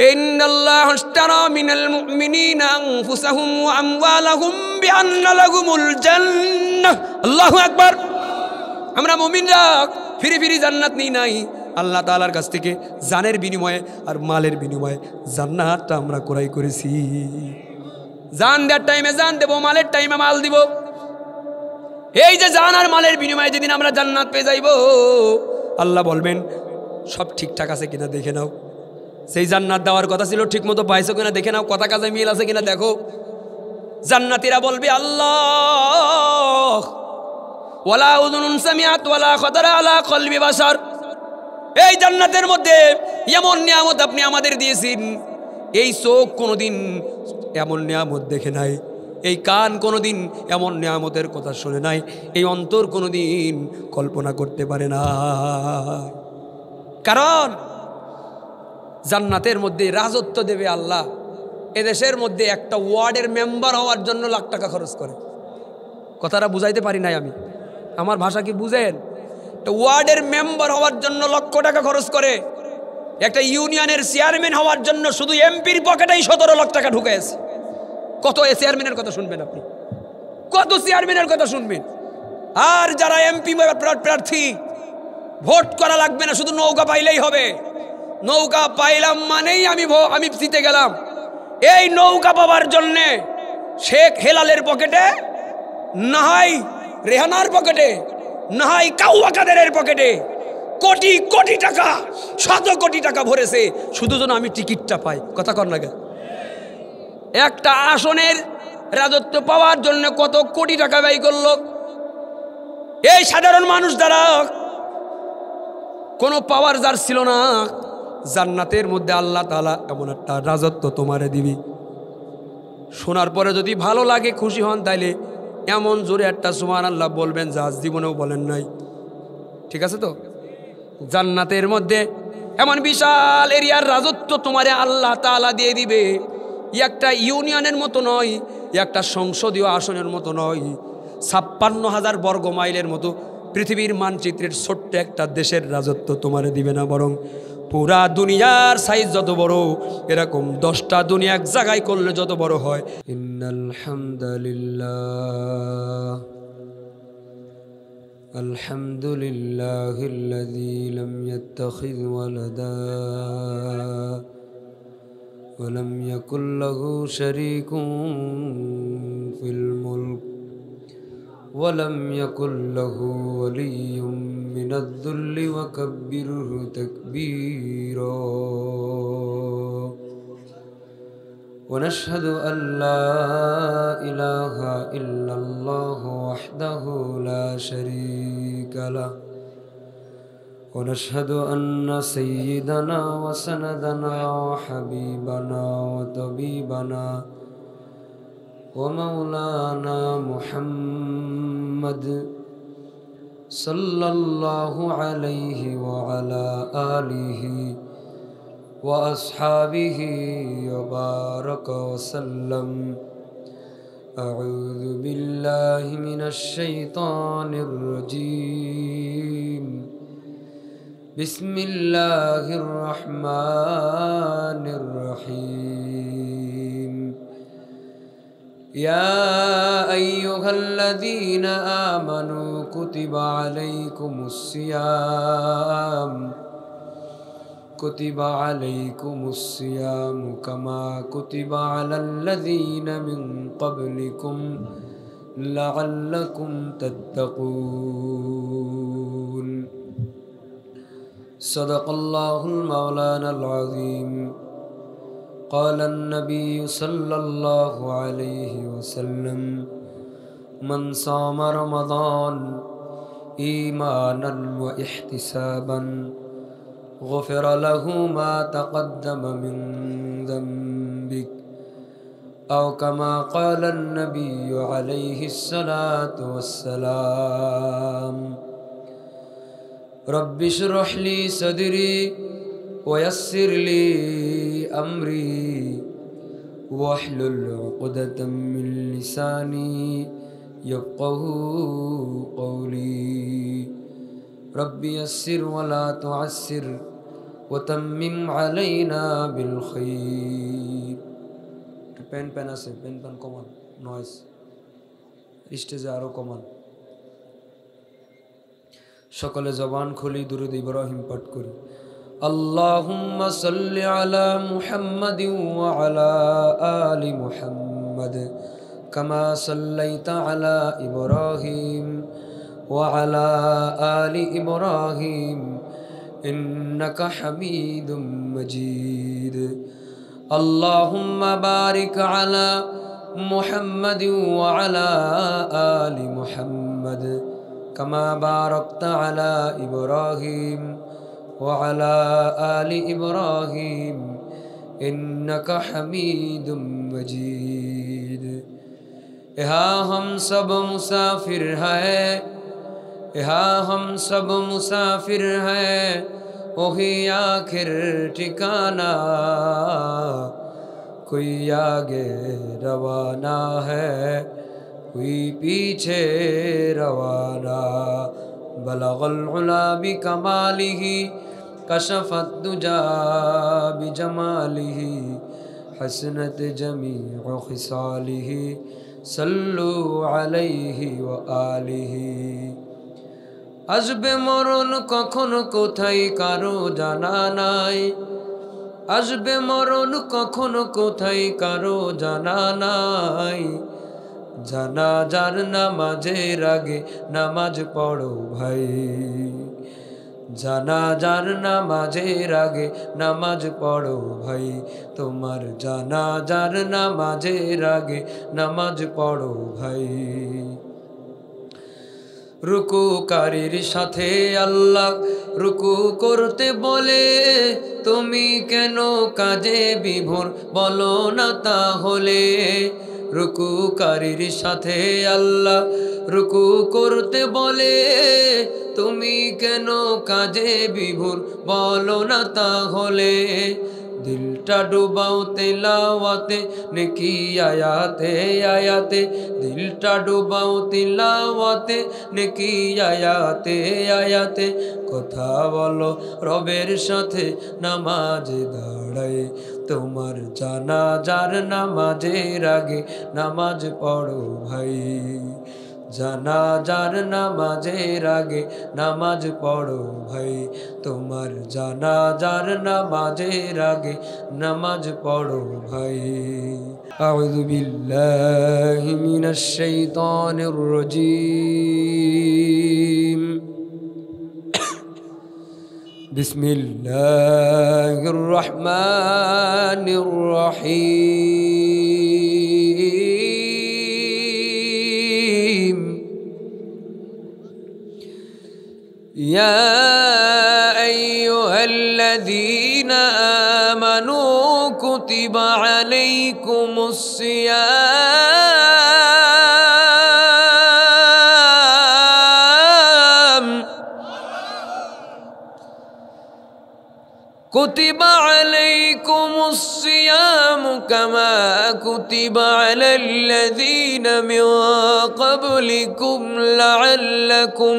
ইন্নাল্লাহা আশতারা মিনাল মুমিনিনা আনফুসাহুম ওয়া আমওয়ালাহুম বিআন্না লাহুমুল জান্নাহ। আল্লাহু আকবার। আমরা মুমিনরা ফিরি ফিরি জান্নাত নিই নাই, আল্লাহ তাআলার কাছ থেকে জানের বিনিময়ে আর মালের বিনিময়ে জান্নাতটা আমরা ক্রয় করেছি। জান দেওয়ার টাইমে জান দেব, মালের টাইমে মাল দিব। এই যে জান আর মালের বিনিময়ে যেদিন আমরা জান্নাত পেয়ে যাইব, আল্লাহ বলবেন সব ঠিকঠাক আছে কিনা দেখে নাও। সেই জান্নাত দেওয়ার কথা ছিল ঠিক মতো পাইছো কিনা দেখে নাও, কথা কাজে মিল আছে কিনা দেখো। জান্নাতীরা বলবে আল্লাহ ওয়ালা উযুনুন সামিআত ওয়ালা খাতারা আলা কলবি বাশার। এই জান্নাতের মধ্যে এমন নিয়ামত আপনি আমাদের দিয়েছেন, এই চোখ কোনোদিন এমন নিয়ামত দেখে নাই, এই কান কোনোদিন এমন নিয়ামতের কথা শুনে নাই, এই অন্তর কোনোদিন কল্পনা করতে পারে না। কারণ জান্নাতের মধ্যে রাজত্ব দেবে আল্লাহ। এদেশের মধ্যে একটা ওয়ার্ডের মেম্বার হওয়ার জন্য লাখ টাকা খরচ করে। কথাটা বুঝাইতে পারি নাই আমি, আমার ভাষা কি বুঝেন? ওয়ার্ডের মেম্বার হওয়ার জন্য লক্ষ টাকা খরচ করে। একটা ইউনিয়নের চেয়ারম্যান হওয়ার জন্য শুধু এমপির পকেটেই 17 লাখ টাকা ঢুকেছে। কত চেয়ারম্যানের কথা শুনবেন আপনি, কত চেয়ারম্যানের কথা শুনবেন? আর যারা এমপি প্রার্থী, ভোট করা লাগবে না, শুধু নৌকা পাইলেই হবে। নৌকা পাইলাম মানেই আমি জিতে গেলাম। এই নৌকা পাওয়ার জন্যে শেখ হেলালের পকেটে, না হয় রেহানার পকেটে, না হয় কাউয়া কাদেরের পকেটে কোটি কোটি টাকা, 100 কোটি টাকা ভরেছে শুধু যেন আমি টিকিটটা পাই। কথা কর না কেন? একটা আসনের রাজত্ব পাওয়ার জন্য কত কোটি টাকা ব্যয় করলো। এই সাধারণ মানুষ দ্বারা কোনো পাওয়ার যার ছিল না, জান্নাতের মধ্যে আল্লাহ তাআলা এমন একটা রাজত্ব তোমারে দিবি, শোনার পরে যদি ভালো লাগে খুশি হন, তাইলে এমন জোরে একটা সুবহানাল্লাহ বলবেন যা জীবনেও বলেন নাই। ঠিক আছে তো? জান্নাতের মধ্যে এমন বিশাল এরিয়ার রাজত্ব তোমারে আল্লাহ তাআলা দিয়ে দিবে। একটা ইউনিয়নের মতো নয়, একটা সংসদীয় আসনের মতো নয়, 56,000 বর্গ মাইলের মতো পৃথিবীর মানচিত্রের ছোট্ট একটা দেশের রাজত্ব তোমারে দিবে না, বরং পুরা দুনিয়ার সাইজ যত বড়, এরকম 10টা দুনিয়া এক জায়গায় করলে যত বড় হয়। ইন্নাল হামদুলিল্লাহ আলহামদুলিল্লাহিল্লাযী লাম ইয়াত্তাখিয ওয়ালাদা ওয়া লাম ইয়াকুল লাহু শারীকুন ফিল মুলক ওয়া লাম ইয়াকুল লাহু ওয়ালিয়্যুম মিনায-যুল্লি ওয়া কাব্বিরহু তাকবীরা। ونشهد أن لا إله إلا الله وحده لا شريك له ونشهد أن سيدنا وسندنا وحبيبنا وطبيبنا ومولانا محمد صلى الله عليه وعلى آله وأصحابه وبارك وسلم. أعوذ بالله من الشيطان الرجيم. بسم الله الرحمن الرحيم. يا أيها الذين آمنوا كتب عليكم الصيام كما كتب على الذين من قبلكم لعلكم تتقون. صدق الله المولانا العظيم. قال النبي صلى الله عليه وسلم من صام رمضان إيمانا واحتسابا غفر له ما تقدم من ذنبك أو كما قال النبي عليه الصلاة والسلام. رب اشرح لي صدري ويسر لي أمري واحلل عقدة من لساني يفقه قولي. رب يسر ولا تعسر وتمم علينا بالخير. পেন পেন আছে, পেন পেন কমান, নয়েজ স্টেজে আরো কমান। সকলে জবান খুলি দুরূদ ইব্রাহিম পাঠ করি। আল্লাহুম্মা সাল্লি আলা মুহাম্মাদিন ওয়া আলা আলি মুহাম্মাদ কামা সাল্লাইতা আলা ইব্রাহিম ওয়া আলা আলি ইব্রাহিম ইন্নাকা হামিদুম মাজিদ। আল্লাহুম্মা বারিক আলা মুহাম্মাদিন ওয়া আলা আলি মুহাম্মাদ কামা বারাকতা আলা ইব্রাহিম ওয়া আলা আলি ইব্রাহিম ইন্নাকা হামিদুম মাজিদ। यहाँ हम सब मुसाफिर हैं, यहाँ हम सब मुसाफिर हैं, वही आखिर ठिकाना, कोई आगे रवाना है, कोई पीछे रवाना। बलगल उला बिकमालिही कशफत दुजा बिजमालिही हसनत जमीउ खिसालिही सल्लु अलैहि व आलिहि। আসবে মরণ কখন কোথায় কারো জানা নাই, আসবে মরণ কখন কোথায় কারো জানা নাই। জানাজার নামাজের আগে নামাজ পড়ো ভাই, জানাজার নামাজের আগে নামাজ পড়ো ভাই, তোমার জানাজার নামাজের আগে নামাজ পড়ো ভাই। রুকুকারীর সাথে আল্লাহ রুকু করতে বলে, তুমি কেন কাজে বিভোর বলো না তাহলে। রুকুকারীর সাথে আল্লাহ রুকু করতে বলে, তুমি কেন কাজে বিভোর বলো না তাহলে। দিলটা ডুবাও তিলাওয়াতে নেকি আয়াতে আয়াতে, দিলটা ডুবাও তিলাওয়াতে নেকি আয়াতে আয়াতে। কথা বলো রবের সাথে নামাজে দাঁড়ায়, তোমার জানাজার নামাজের আগে নামাজ পড়ো ভাই, জানাজার নামাজের আগে নামাজ পড়ো ভাই, তোমার জানাজার নামাজের আগে নামাজ পড়ো ভাই। আউযু বিল্লাহি মিনাশ শাইতানির রাজীম। বিসমিল্লাহির রহমানির রহিম। ইয়া আইয়ুহাল্লাযীনা আমানু কুতিবা আলাইকুমুস সিয়াম, কুতিবা আলাইকুমুস সিয়াম কামা কুতিবা আলাল্লাযীনা মিন ক্বাবলিকুম লাআল্লাকুম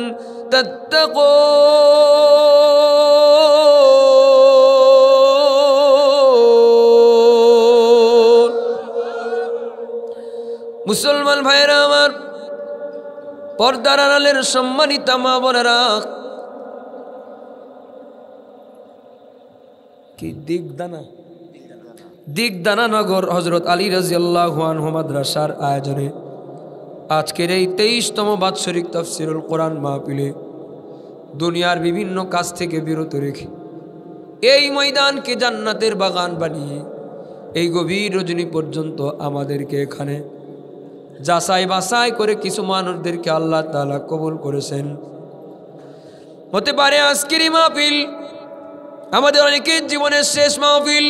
তাত্তাকুন। মুসলমান ভাইরা আমার, পর্দার আড়ালের সম্মানিত মা বোনেরা, কি দিগদানা নগর হযরত আলী রাদিয়াল্লাহু আনহু মাদ্রাসার আয়োজনে আজকের এই 23তম বাৎসরিক তাফসীরুল কোরআন মাহফিলে দুনিয়ার বিভিন্ন কাজ থেকে বিরত রেখে এই ময়দানকে জান্নাতের বাগান বানিয়ে এই গভীর রজনী পর্যন্ত আমাদেরকে এখানে যাচাই বাছাই করে কিছু মানুষদেরকে আল্লাহ তাআলা কবুল করেছেন। হতে পারে আজকের এই মাহফিল আমাদের অনেকের জীবনের শেষ মাহফিল।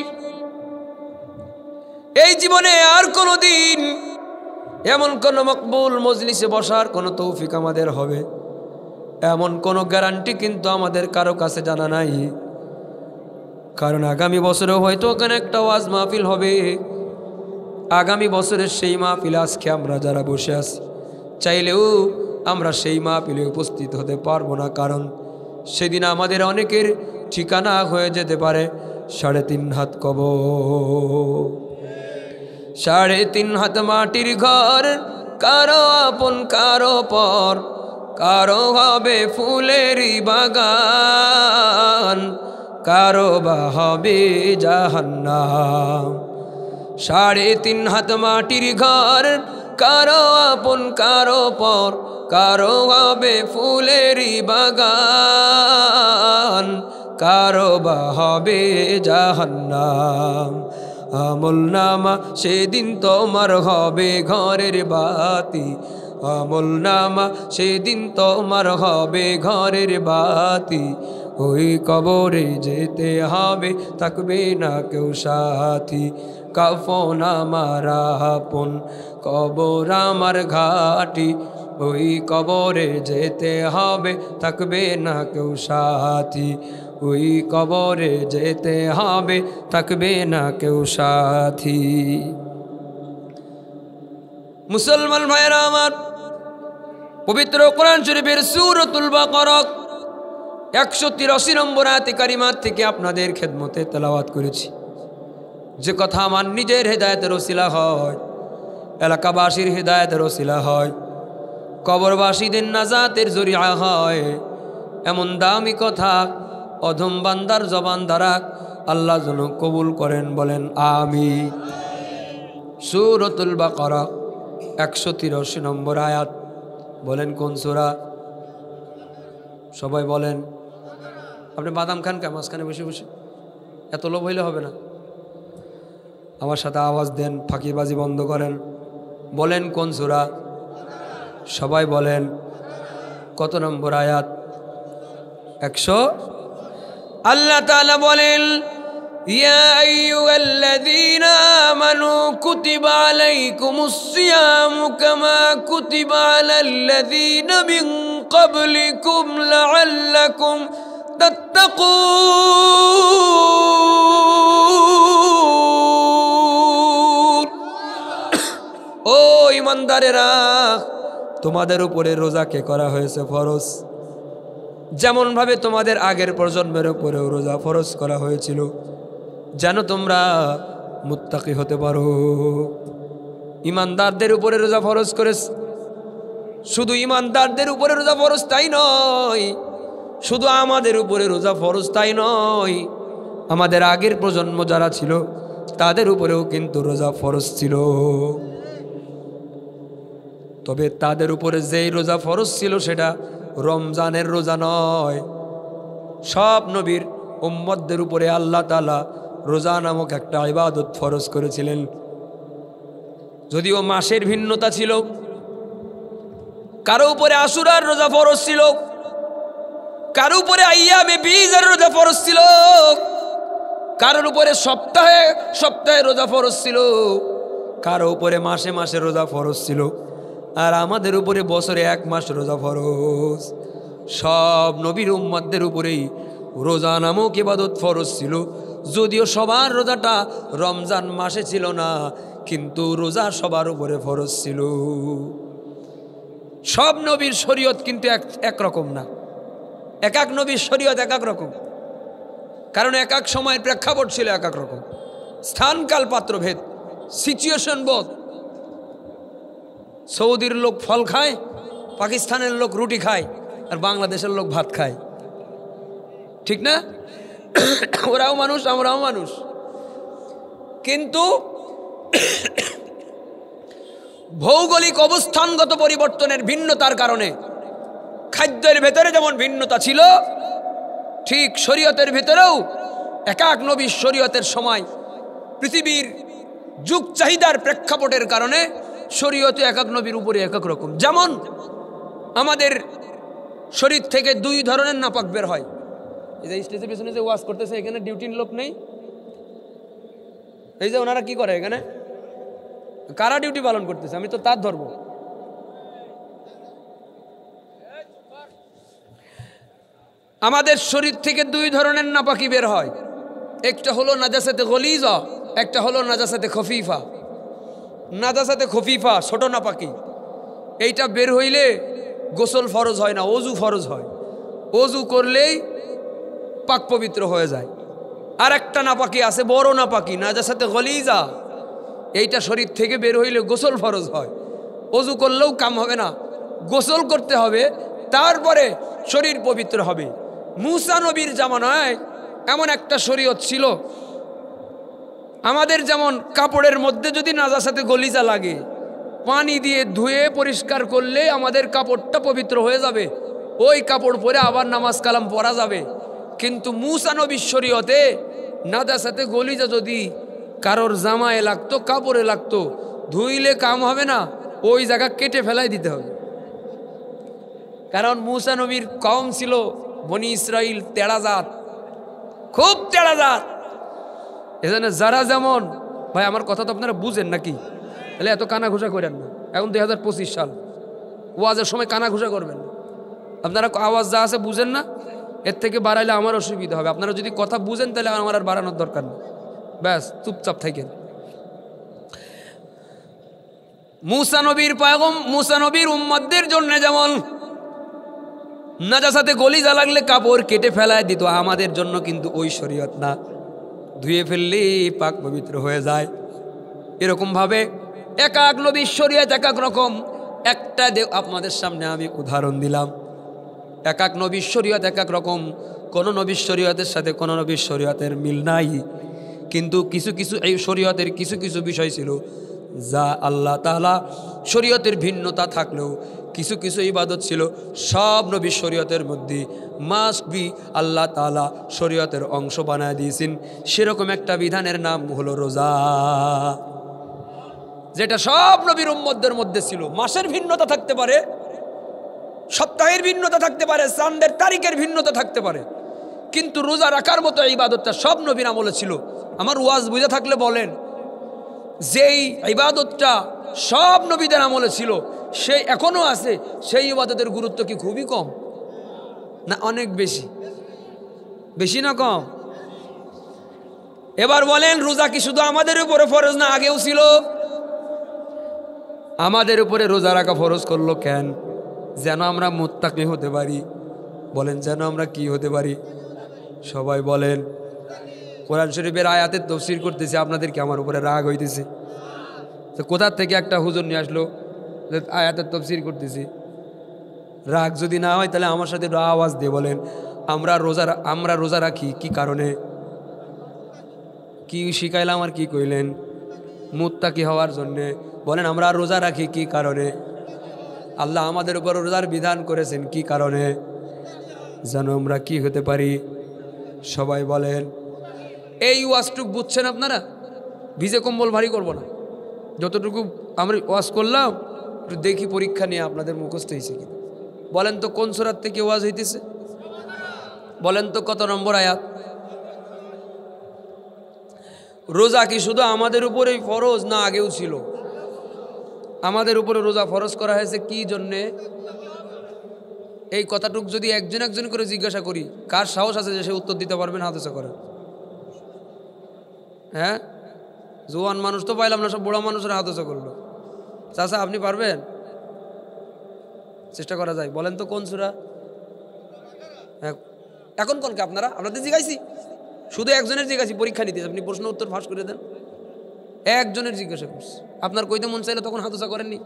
এই জীবনে আর কোনোদিন এমন কোন মকবুল মজলিসে বসার কোন তৌফিক আমাদের হবে এমন কোন গ্যারান্টি কিন্তু আমাদের কারো কাছে জানা নাই। কারণ আগামী বছরেও হয়তো ওখানে একটা ওয়াজ মাহফিল হবে। আগামী বছরের সেই মাহফিলে আজকে আমরা যারা বসে আছি চাইলেও আমরা সেই মাহফিলে উপস্থিত হতে পারবো না, কারণ সেদিন আমাদের অনেকের ঠিকানা হয়ে যেতে পারে 3.5 হাত কবর। 3.5 হাত মাটির ঘর, কারো আপন কারো পর, কারো হবে ফুলেরই বাগান, কারো বা হবে জাহান্নাম। 3.5 হাত মাটির ঘর, কারো আপন কারো পর, কারো হবে ফুলেরই বাগান, কারো বা হবে জাহান্নাম। আমলনামা সেদিন তোমার হবে ঘরের বাতি, আমলনামা সেদিন তোমার হবে ঘরের বাতি। ওই কবরে যেতে হবে, থাকবে না কেউ সাথী। কাফন আমার আপন, কবর আমার ঘাটি। ওই কবরে যেতে হবে, থাকবে না কেউ সাথী। ওই কবরে যেতে হবে, থাকবে না কেউ সাথী। মুসলমান ভাইরা আমার, পবিত্র কোরআন শরীফের সূরাতুল বাকারা 183 নম্বর আয়াতে কারিমাত থেকে আপনাদের খেদমতে তেলাওয়াত করেছি। যে কথা আমার নিজের হেদায়েতের ওসিলা হয়, এলাকাবাসীর হেদায়েতের ওসিলা হয়, কবরবাসীদের নাজাতের জরিয়া হয়, এমন দামি কথা অধম বান্দার জবান দ্বারা আল্লাহ যেন কবুল করেন, বলেন আমিন। সূরাতুল বাকারা 183 নম্বর আয়াত, বলেন কোন সূরা? সবাই বলেন। আপনি বাদাম খান কে মাঝখানে বসে বসে? এত লোভ হইলে হবে না। আমার সাথে আওয়াজ দেন, ফাঁকিবাজি বন্ধ করেন। বলেন কোন সূরা? সবাই বলেন। কত নম্বর আয়াত? 100। আল্লাহ তাআলা বলেন, ইয়া আইয়ুহাল্লাযীনা আমানু কুতিবা আলাইকুমুস সিয়ামু কামা কুতিবা আলাল্লাযীনা মিন ক্বাবলিকুম লাআল্লাকুম তাত্তাকুন। ও ঈমানদারেরা, তোমাদের উপরে রোজাকে করা হয়েছে ফরজ, যেমন ভাবে তোমাদের আগের প্রজন্মের উপরেও রোজা ফরজ করা হয়েছিল, যেন তোমরা মুত্তাকি হতে পারো। ঈমানদারদের উপরে রোজা ফরজ করেছে। শুধু ঈমানদারদের উপরে রোজা ফরজ তাই নয়, শুধু আমাদের উপরে রোজা ফরজ তাই নয়, আমাদের আগের প্রজন্ম যারা ছিল তাদের উপরেও কিন্তু রোজা ফরজ ছিল। তবে তাদের উপরে যেই রোজা ফরজ ছিল সেটা রমজানের রোজা নয়। সব নবীর উম্মতদের উপরে আল্লাহ তাআলা রোজা নামক একটা ইবাদত ফরজ করেছিলেন। যদিও মাসের ভিন্নতা ছিল, কারো উপরে আশুরার রোজা ফরজ ছিল, কারো উপরে আইয়ামে বীজের রোজা ফরজ ছিল, কারোর উপরে সপ্তাহে সপ্তাহে রোজা ফরজ ছিল, কারো উপরে মাসে মাসে রোজা ফরজ ছিল, আর আমাদের উপরে বছরে 1 মাস রোজা ফরজ। সব নবীর উম্মতদের উপরেই রোজা নামক ইবাদত ফরজ ছিল। যদিও সবার রোজাটা রমজান মাসে ছিল না, কিন্তু রোজা সবার উপরে ফরজ ছিল। সব নবীর শরীয়ত কিন্তু একরকম না, এক এক নবীর শরীয়ত এক এক রকম, কারণ এক এক সময়ের প্রেক্ষাপট ছিল এক এক রকম, স্থান কাল পাত্র ভেদ, সিচুয়েশন বোধ। সৌদির লোক ফল খায়, পাকিস্তানের লোক রুটি খায়, আর বাংলাদেশের লোক ভাত খায়, ঠিক না? ওরাও মানুষ, আমরাও মানুষ, কিন্তু ভৌগোলিক অবস্থানগত পরিবর্তনের ভিন্নতার কারণে খাদ্যের ভেতরে যেমন ভিন্নতা ছিল, ঠিক শরীয়তের ভেতরেও এক এক নবীর শরীয়তের সময় পৃথিবীর যুগ চাহিদার প্রেক্ষাপটের কারণে শরীয়তে এক এক নবীর উপরে এক এক রকম। যেমন আমাদের শরীর থেকে 2 ধরনের নাপাক বের হয়। এই যে স্টেজের পিছনে যে ওয়াজ করতেছে, এখানে ডিউটির লোক নেই, এই যে ওনারা কি করে এখানে, কারা ডিউটি পালন করতেছে? আমি তো তার ধরবো। আমাদের শরীর থেকে 2 ধরনের নাপাকি বের হয়, একটা হলো নাজাসাতে গলিজা, একটা হলো নাজাসাতে খফিফা। নাজাসাতে খফিফা ছোট নাপাকি, এইটা বের হইলে গোসল ফরজ হয় না, অজু ফরজ হয়। অজু করলেই পাক পবিত্র হয়ে যায়। আর একটা নাপাকি আছে, বড় নাপাকি, নাজাসাতে গলিজা। এইটা শরীর থেকে বের হইলে গোসল ফরজ হয়। অজু করলেও কাম হবে না, গোসল করতে হবে, তারপরে শরীর পবিত্র হবে। মুসা নবীর জামানায় এমন একটা শরীয়ত ছিল, আমাদের যেমন কাপড়ের মধ্যে যদি নাজাসাতে গলিজা লাগে, পানি দিয়ে ধুয়ে পরিষ্কার করলে আমাদের কাপড়টা পবিত্র হয়ে যাবে, ওই কাপড় পরে আবার নামাজ কালাম পড়া যাবে। কিন্তু মুসা নবীর শরীয়তে নাজাসাতে গলিজা যদি কারোর জামায় লাগতো, কাপড়ে লাগতো, ধুইলে কাম হবে না, ওই জায়গা কেটে ফেলাই দিতে হবে। কারণ মুসা নবীর কওম ছিল বনি ইসরাইল, তেড়া জাত, খুব তেড়া জাত। এজন্য যারা যেমন, ভাই আমার কথা তো আপনারা বুঝেন নাকি? তাহলে এত কানা ঘুষা করেন না। এখন 2025 সাল, ওয়াজের সময় কানা ঘুষা করবেন না। আপনারা আওয়াজ যা আছে বুঝেন না, এর থেকে বাড়াইলে আমার অসুবিধা হবে। আপনারা যদি কথা বুঝেন তাহলে আমার আর বাড়ানোর দরকার নেই, ব্যাস চুপচাপ থাকেন। মুসা নবীর পয়গম, মুসা নবীর উম্মতদের জন্য যেমন নাজাসাতে গলিজা লাগলে কাপড় কেটে ফেলায় দিত, আমাদের জন্য কিন্তু ওই শরীয়ত না, ধুয়ে ফেললে পাক পবিত্র হয়ে যায়। এরকম ভাবে এক এক নবীর শরীয়ত এক এক রকম। একটা আপনাদের সামনে আমি উদাহরণ দিলাম, এক এক নবীর শরীয়ত এক এক রকম। কোন নবীর শরীয়তের সাথে কোন নবীর শরীয়তের মিল নাই, কিন্তু কিছু কিছু এই শরীয়তের কিছু কিছু বিষয় ছিল যা আল্লাহ তাআলা শরীয়তের ভিন্নতা থাকলেও কিছু কিছু ইবাদত ছিল সব নবীর শরীয়তের মধ্যে মাস্ট বি, আল্লাহ তাআলা শরীয়তের অংশ বানায় দিয়েছেন। সেরকম একটা বিধানের নাম হলো রোজা, যেটা সব নবীর উম্মতদের মধ্যে ছিল। মাসের ভিন্নতা থাকতে পারে, সপ্তাহের ভিন্নতা থাকতে পারে, চাঁদের তারিখের ভিন্নতা থাকতে পারে, কিন্তু রোজা রাখার মতো ইবাদতটা সব নবীর আমলে ছিল। আমার ওয়াজ বুঝে থাকলে বলেন, যেই ইবাদতটা সব নবীদের আমলে ছিল সেই এখনো আছে, সেই ইবাদতের গুরুত্ব কি খুবই কম না অনেক বেশি? বেশি না কম? এবার বলেন, রোজা কি শুধু আমাদের উপরে ফরজ না আগেও ছিল? আমাদের উপরে রোজা রাখা ফরজ করলো কেন? যেন আমরা মুত্তাকি হতে পারি। বলেন, যেন আমরা কি হতে পারি? সবাই বলেন। কোরআন শরীফের আয়াতের তাফসীর করতেছে, আপনাদেরকে আমার উপরে রাগ হইতেছে। তো কোথার থেকে একটা হুজুর নিয়ে আসলো আয়াতের তাফসীর করতেছি? রাগ যদি না হয় তাহলে আমার সাথে আওয়াজ দিয়ে বলেন, আমরা রোজা রাখি কি কারণে? কি শিখাইলাম আর কি কইলেন? মুত্তাকি হওয়ার জন্যে। বলেন, আমরা রোজা রাখি কি কারণে? আল্লাহ আমাদের উপর রোজার বিধান করেছেন কি কারণে? যেন আমরা কি হতে পারি? সবাই বলেন। এই ওয়াজটুক বুঝছেন আপনারা? ভিজে কম্বল ভারী করব না, যতটুকু আমরা ওয়াজ করলাম একটু দেখি পরীক্ষা নিয়ে আপনাদের মুখস্থ হয়েছে কি। বলেন তো কোন সূরা থেকে ওয়াজ হইতেছে? বলেন তো কত নম্বর আয়াত? রোজা কি শুধু আমাদের উপরেই ফরজ না আগেও ছিল? আমাদের উপরে রোজা ফরজ করা হয়েছে কি জন্যে? এই কথাটুক যদি একজন একজন করে জিজ্ঞাসা করি, কার সাহস আছে যে সে উত্তর দিতে পারবেন? হাত উঁচু করেন। হ্যাঁ, জোয়ান মানুষ তো পাইলাম না, সব বুড়া মানুষের হাত উঁচু করলো। চাচা আপনি পারবেন? চেষ্টা করা যায়। বলেন তো কোন সূরা? এখন কোনকে আপনাদের জিজ্ঞাসি? শুধু একজনের জিজ্ঞাসি, পরীক্ষা নিতে আপনি প্রশ্ন উত্তর ফাঁস করে দেন। একজনের জিজ্ঞাসা করছি, আপনার কইতে মন চাইলে তখন হাত উঁচু করেননি।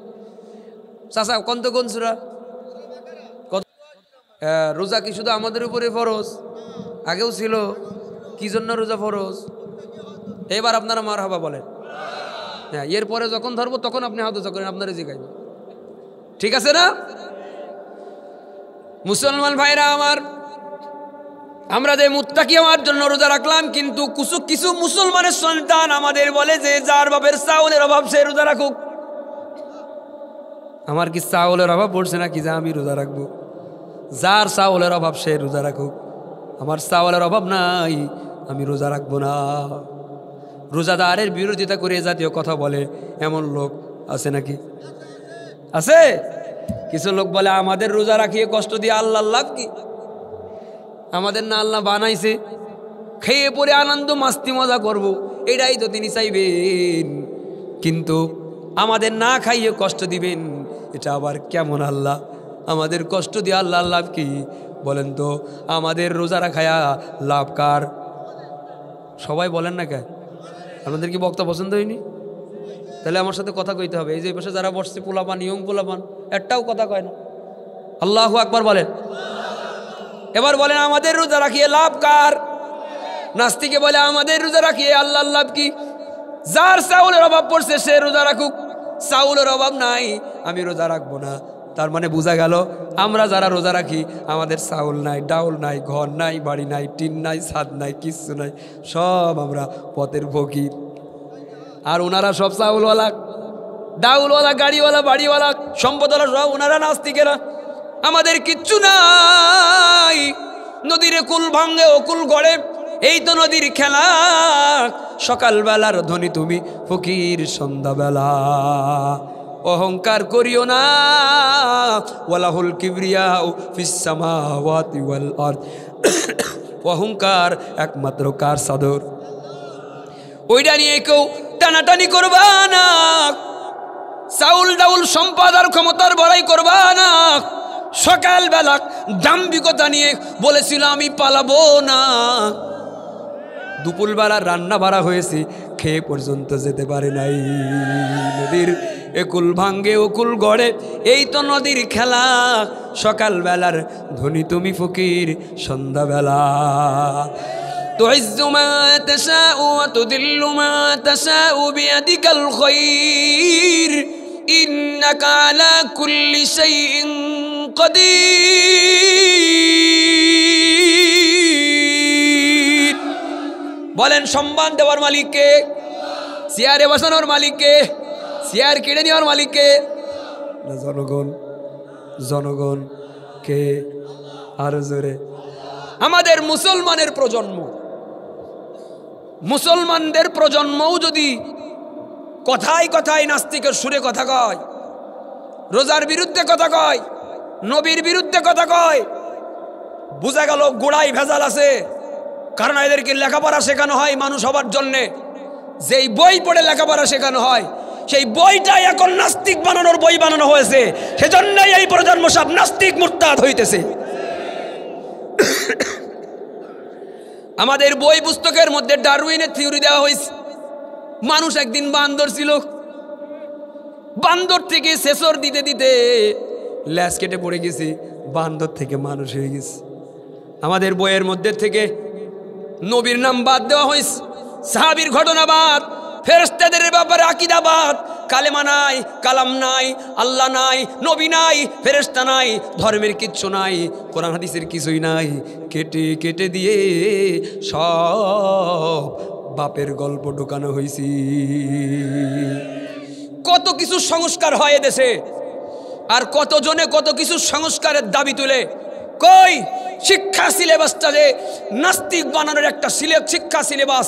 চাচা কোন সূরা? রোজা কি শুধু আমাদের উপরে ফরজ? আগেও ছিল। কি জন্য রোজা ফরজ? এবার আপনারা মারহাবা বলেন। হ্যাঁ, এরপরে যখন ধরবো তখন আপনি হাত উঁচু করেন, আপনারা জিজ্ঞাসা। ঠিক আছে না? মুসলমান ভাইরা আমার, আমরা যে মুত্তাকি হওয়ার জন্য রোজা রাখলাম, কিন্তু কিছু মুসলমানের সন্তান আমাদের বলে যে যার বাপের চাউলের অভাব সে রোজা রাখুক। আমার কি চাউলের অভাব পড়ছে নাকি যে আমি রোজা রাখবো? যার চাউলের অভাব সে রোজা রাখুক, আমার চাউলের অভাব নাই, আমি রোজা রাখবো না। রোজাদারের বিরোধিতা করে জাতীয় কথা বলে এমন লোক আছে নাকি? আছে। কিছু লোক বলে আমাদের রোজা রাখিয়ে কষ্ট দিয়ে আল্লাহ লাভ কি? আমাদের না আল্লাহ বানাইছে খেয়ে পরে আনন্দ মাস্তি মজা করব, এটাই তো তিনি চাইবেন, কিন্তু আমাদের না খাইয়ে কষ্ট দিবেন, এটা আবার কেমন আল্লাহ? আমাদের কষ্ট দিয়ে আল্লাহ লাভ কি? বলেন তো আমাদের রোজা রাখায়া লাভ কার? সবাই বলেন না কেন? আপনাদের কি বক্তা পছন্দ হয়নি? তাহলে আমার সাথে কথা কইতে হবে। এই যে পাশে যারা বসছে পোলাপান, ইয়ং পোলাপান, একটাও কথা কয় না। আল্লাহু আকবার বলেন। এবার বলেন আমাদের রোজা রাখিয়ে লাভ কার? নাস্তিকে বলে আমাদের রোজা রাখিয়ে আল্লাহর লাভ কি? যার চাউলের অভাব পড়ছে সে রোজা রাখুক, চাউলের অভাব নাই আমি রোজা রাখবো না। তার মানে বোঝা গেল আমরা যারা রোজা রাখি আমাদের চাউল নাই, ডাউল নাই, ঘর নাই, বাড়ি নাই, টিন নাই, ছাদ নাই, কিচ্ছু নাই, সব আমরা পথের ফকির। আর ওনারা সব চাউলওয়ালা, ডাউলওয়ালা, গাড়িওয়ালা, বাড়িওয়ালা, সম্পদওয়ালা, সব ওনারা নাস্তিকেরা। আমাদের কিচ্ছু নাই। নদীর কুল ভাঙে অকুল গড়ে, এই তো নদীর খেলা। সকালবেলার ধনী তুমি, ফকির সন্ধ্যাবেলা। অহংকার করিও না, ওয়ালাহুল কিবরিয়াউ ফিস সামাওয়াতি ওয়াল আরদ। অহংকার একমাত্র কার চাদর? ওইটা নিয়ে কেউ টানাটানি করবা না। চাউল ডাউল সম্পদ আর ক্ষমতার বড়াই করবা না। সকালবেলা দাম্ভিকতা নিয়ে বলেছিল আমি পালাবো না, দুপুরবেলা রান্না বাড়া হয়েছে, খেয়ে পর্যন্ত যেতে পারে নাই। নদীর একুল ভাঙ্গে অকুল গড়ে, এই তো নদীর খেলা। সকালবেলার ধনী তুমি, ফকির সন্ধ্যাবেলা। তুইজ্জু মা তাশাউ ওয়া তুদিল্লু মা তাশাউ বিয়াদিকাল খায়র ইন্নাকা আলা কুল্লি শাইইন কাদির। বলেন সম্মান দেওয়ার মালিককে? চেয়ারে বসানোর মালিককে? চেয়ার কেড়ে নেওয়ার মালিককে? না জনগণ। জনগণ কে? আরো জোরে। আমাদের মুসলমানের প্রজন্ম, মুসলমানদের প্রজন্মও যদি কথায় কথায় নাস্তিকের সুরে কথা কয়, রোজার বিরুদ্ধে কথা কয়, নবীর বিরুদ্ধে কথা কয়, বোঝা গেল গোড়ায় ভেজাল আছে। কারণ এদেরকে লেখাপড়া শেখানো হয় মানুষ হবার জন্যে। যেই বই পড়ে লেখাপড়া শেখানো হয় সেই বইটাই এখন নাস্তিক বানানোর বই বানানো হয়েছে। সেজন্যই এই প্রজন্ম সব নাস্তিক মুরতাদ হইতেছে। আমাদের বই পুস্তকের মধ্যে ডারউইনের থিওরি দেওয়া হয়েছে। মানুষ একদিন বান্দর ছিল, বান্দর থেকে সেসর দিতে দিতে ল্যাস কেটে পড়ে গেছে, বান্দর থেকে মানুষ হয়ে গেছে। আমাদের বইয়ের মধ্যে থেকে নবীর নাম বাদ দেওয়া হয়েছে, সাহাবীর ঘটনা বাদ, ফেরেশতাদের ব্যাপারে আকীদা বাদ, কালেমা নাই, কালাম নাই, আল্লাহ নাই, নবী নাই, ফেরেশতা নাই, ধর্মের কিচ্ছু নাই, কোরআন হাদিসের কিছুই নাই। কেটে কেটে দিয়ে সব বাপের গল্প ঢুকানো হয়েছে। কত কিছু সংস্কার হয় দেশে, আর কতজনে কত কিছু সংস্কারের দাবি তুলে। কই শিক্ষা সিলেবাসটা যে নাস্তিক বানানোর একটা শিক্ষা সিলেবাস,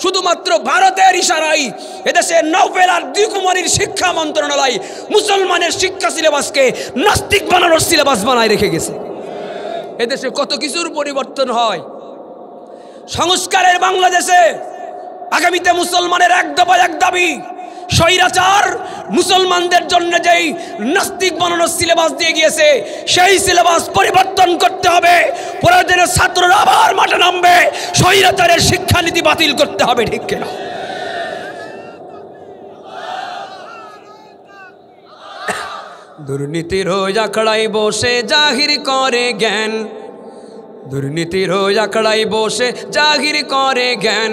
শুধুমাত্র ভারতের ইশারায় এদেশে নওফেল আর দ্বিকুমারীর শিক্ষা মন্ত্রণালয় মুসলমানের শিক্ষা সিলেবাসকে নাস্তিক বানানোর সিলেবাস বানায় রেখে গেছে। এদেশে কত কিছুর পরিবর্তন হয়। সংস্কারের বাংলাদেশে আগামীতে মুসলমানের এক দফা এক দাবি, স্বৈরাচার মুসলমানদের জন্য যেই নাস্তিক বানানোর সিলেবাস দিয়ে গিয়েছে সেই সিলেবাস পরিবর্তন করতে হবে। পরের ছাত্ররা আবার মাঠে নামবে, স্বৈরাচারের শিক্ষানীতি বাতিল করতে হবে, ঠিক কিনা? দুর্নীতির আখড়ায় বসে জাহির করে জ্ঞান, দুর্নীতির আখড়ায় বসে জাহির করে জ্ঞান,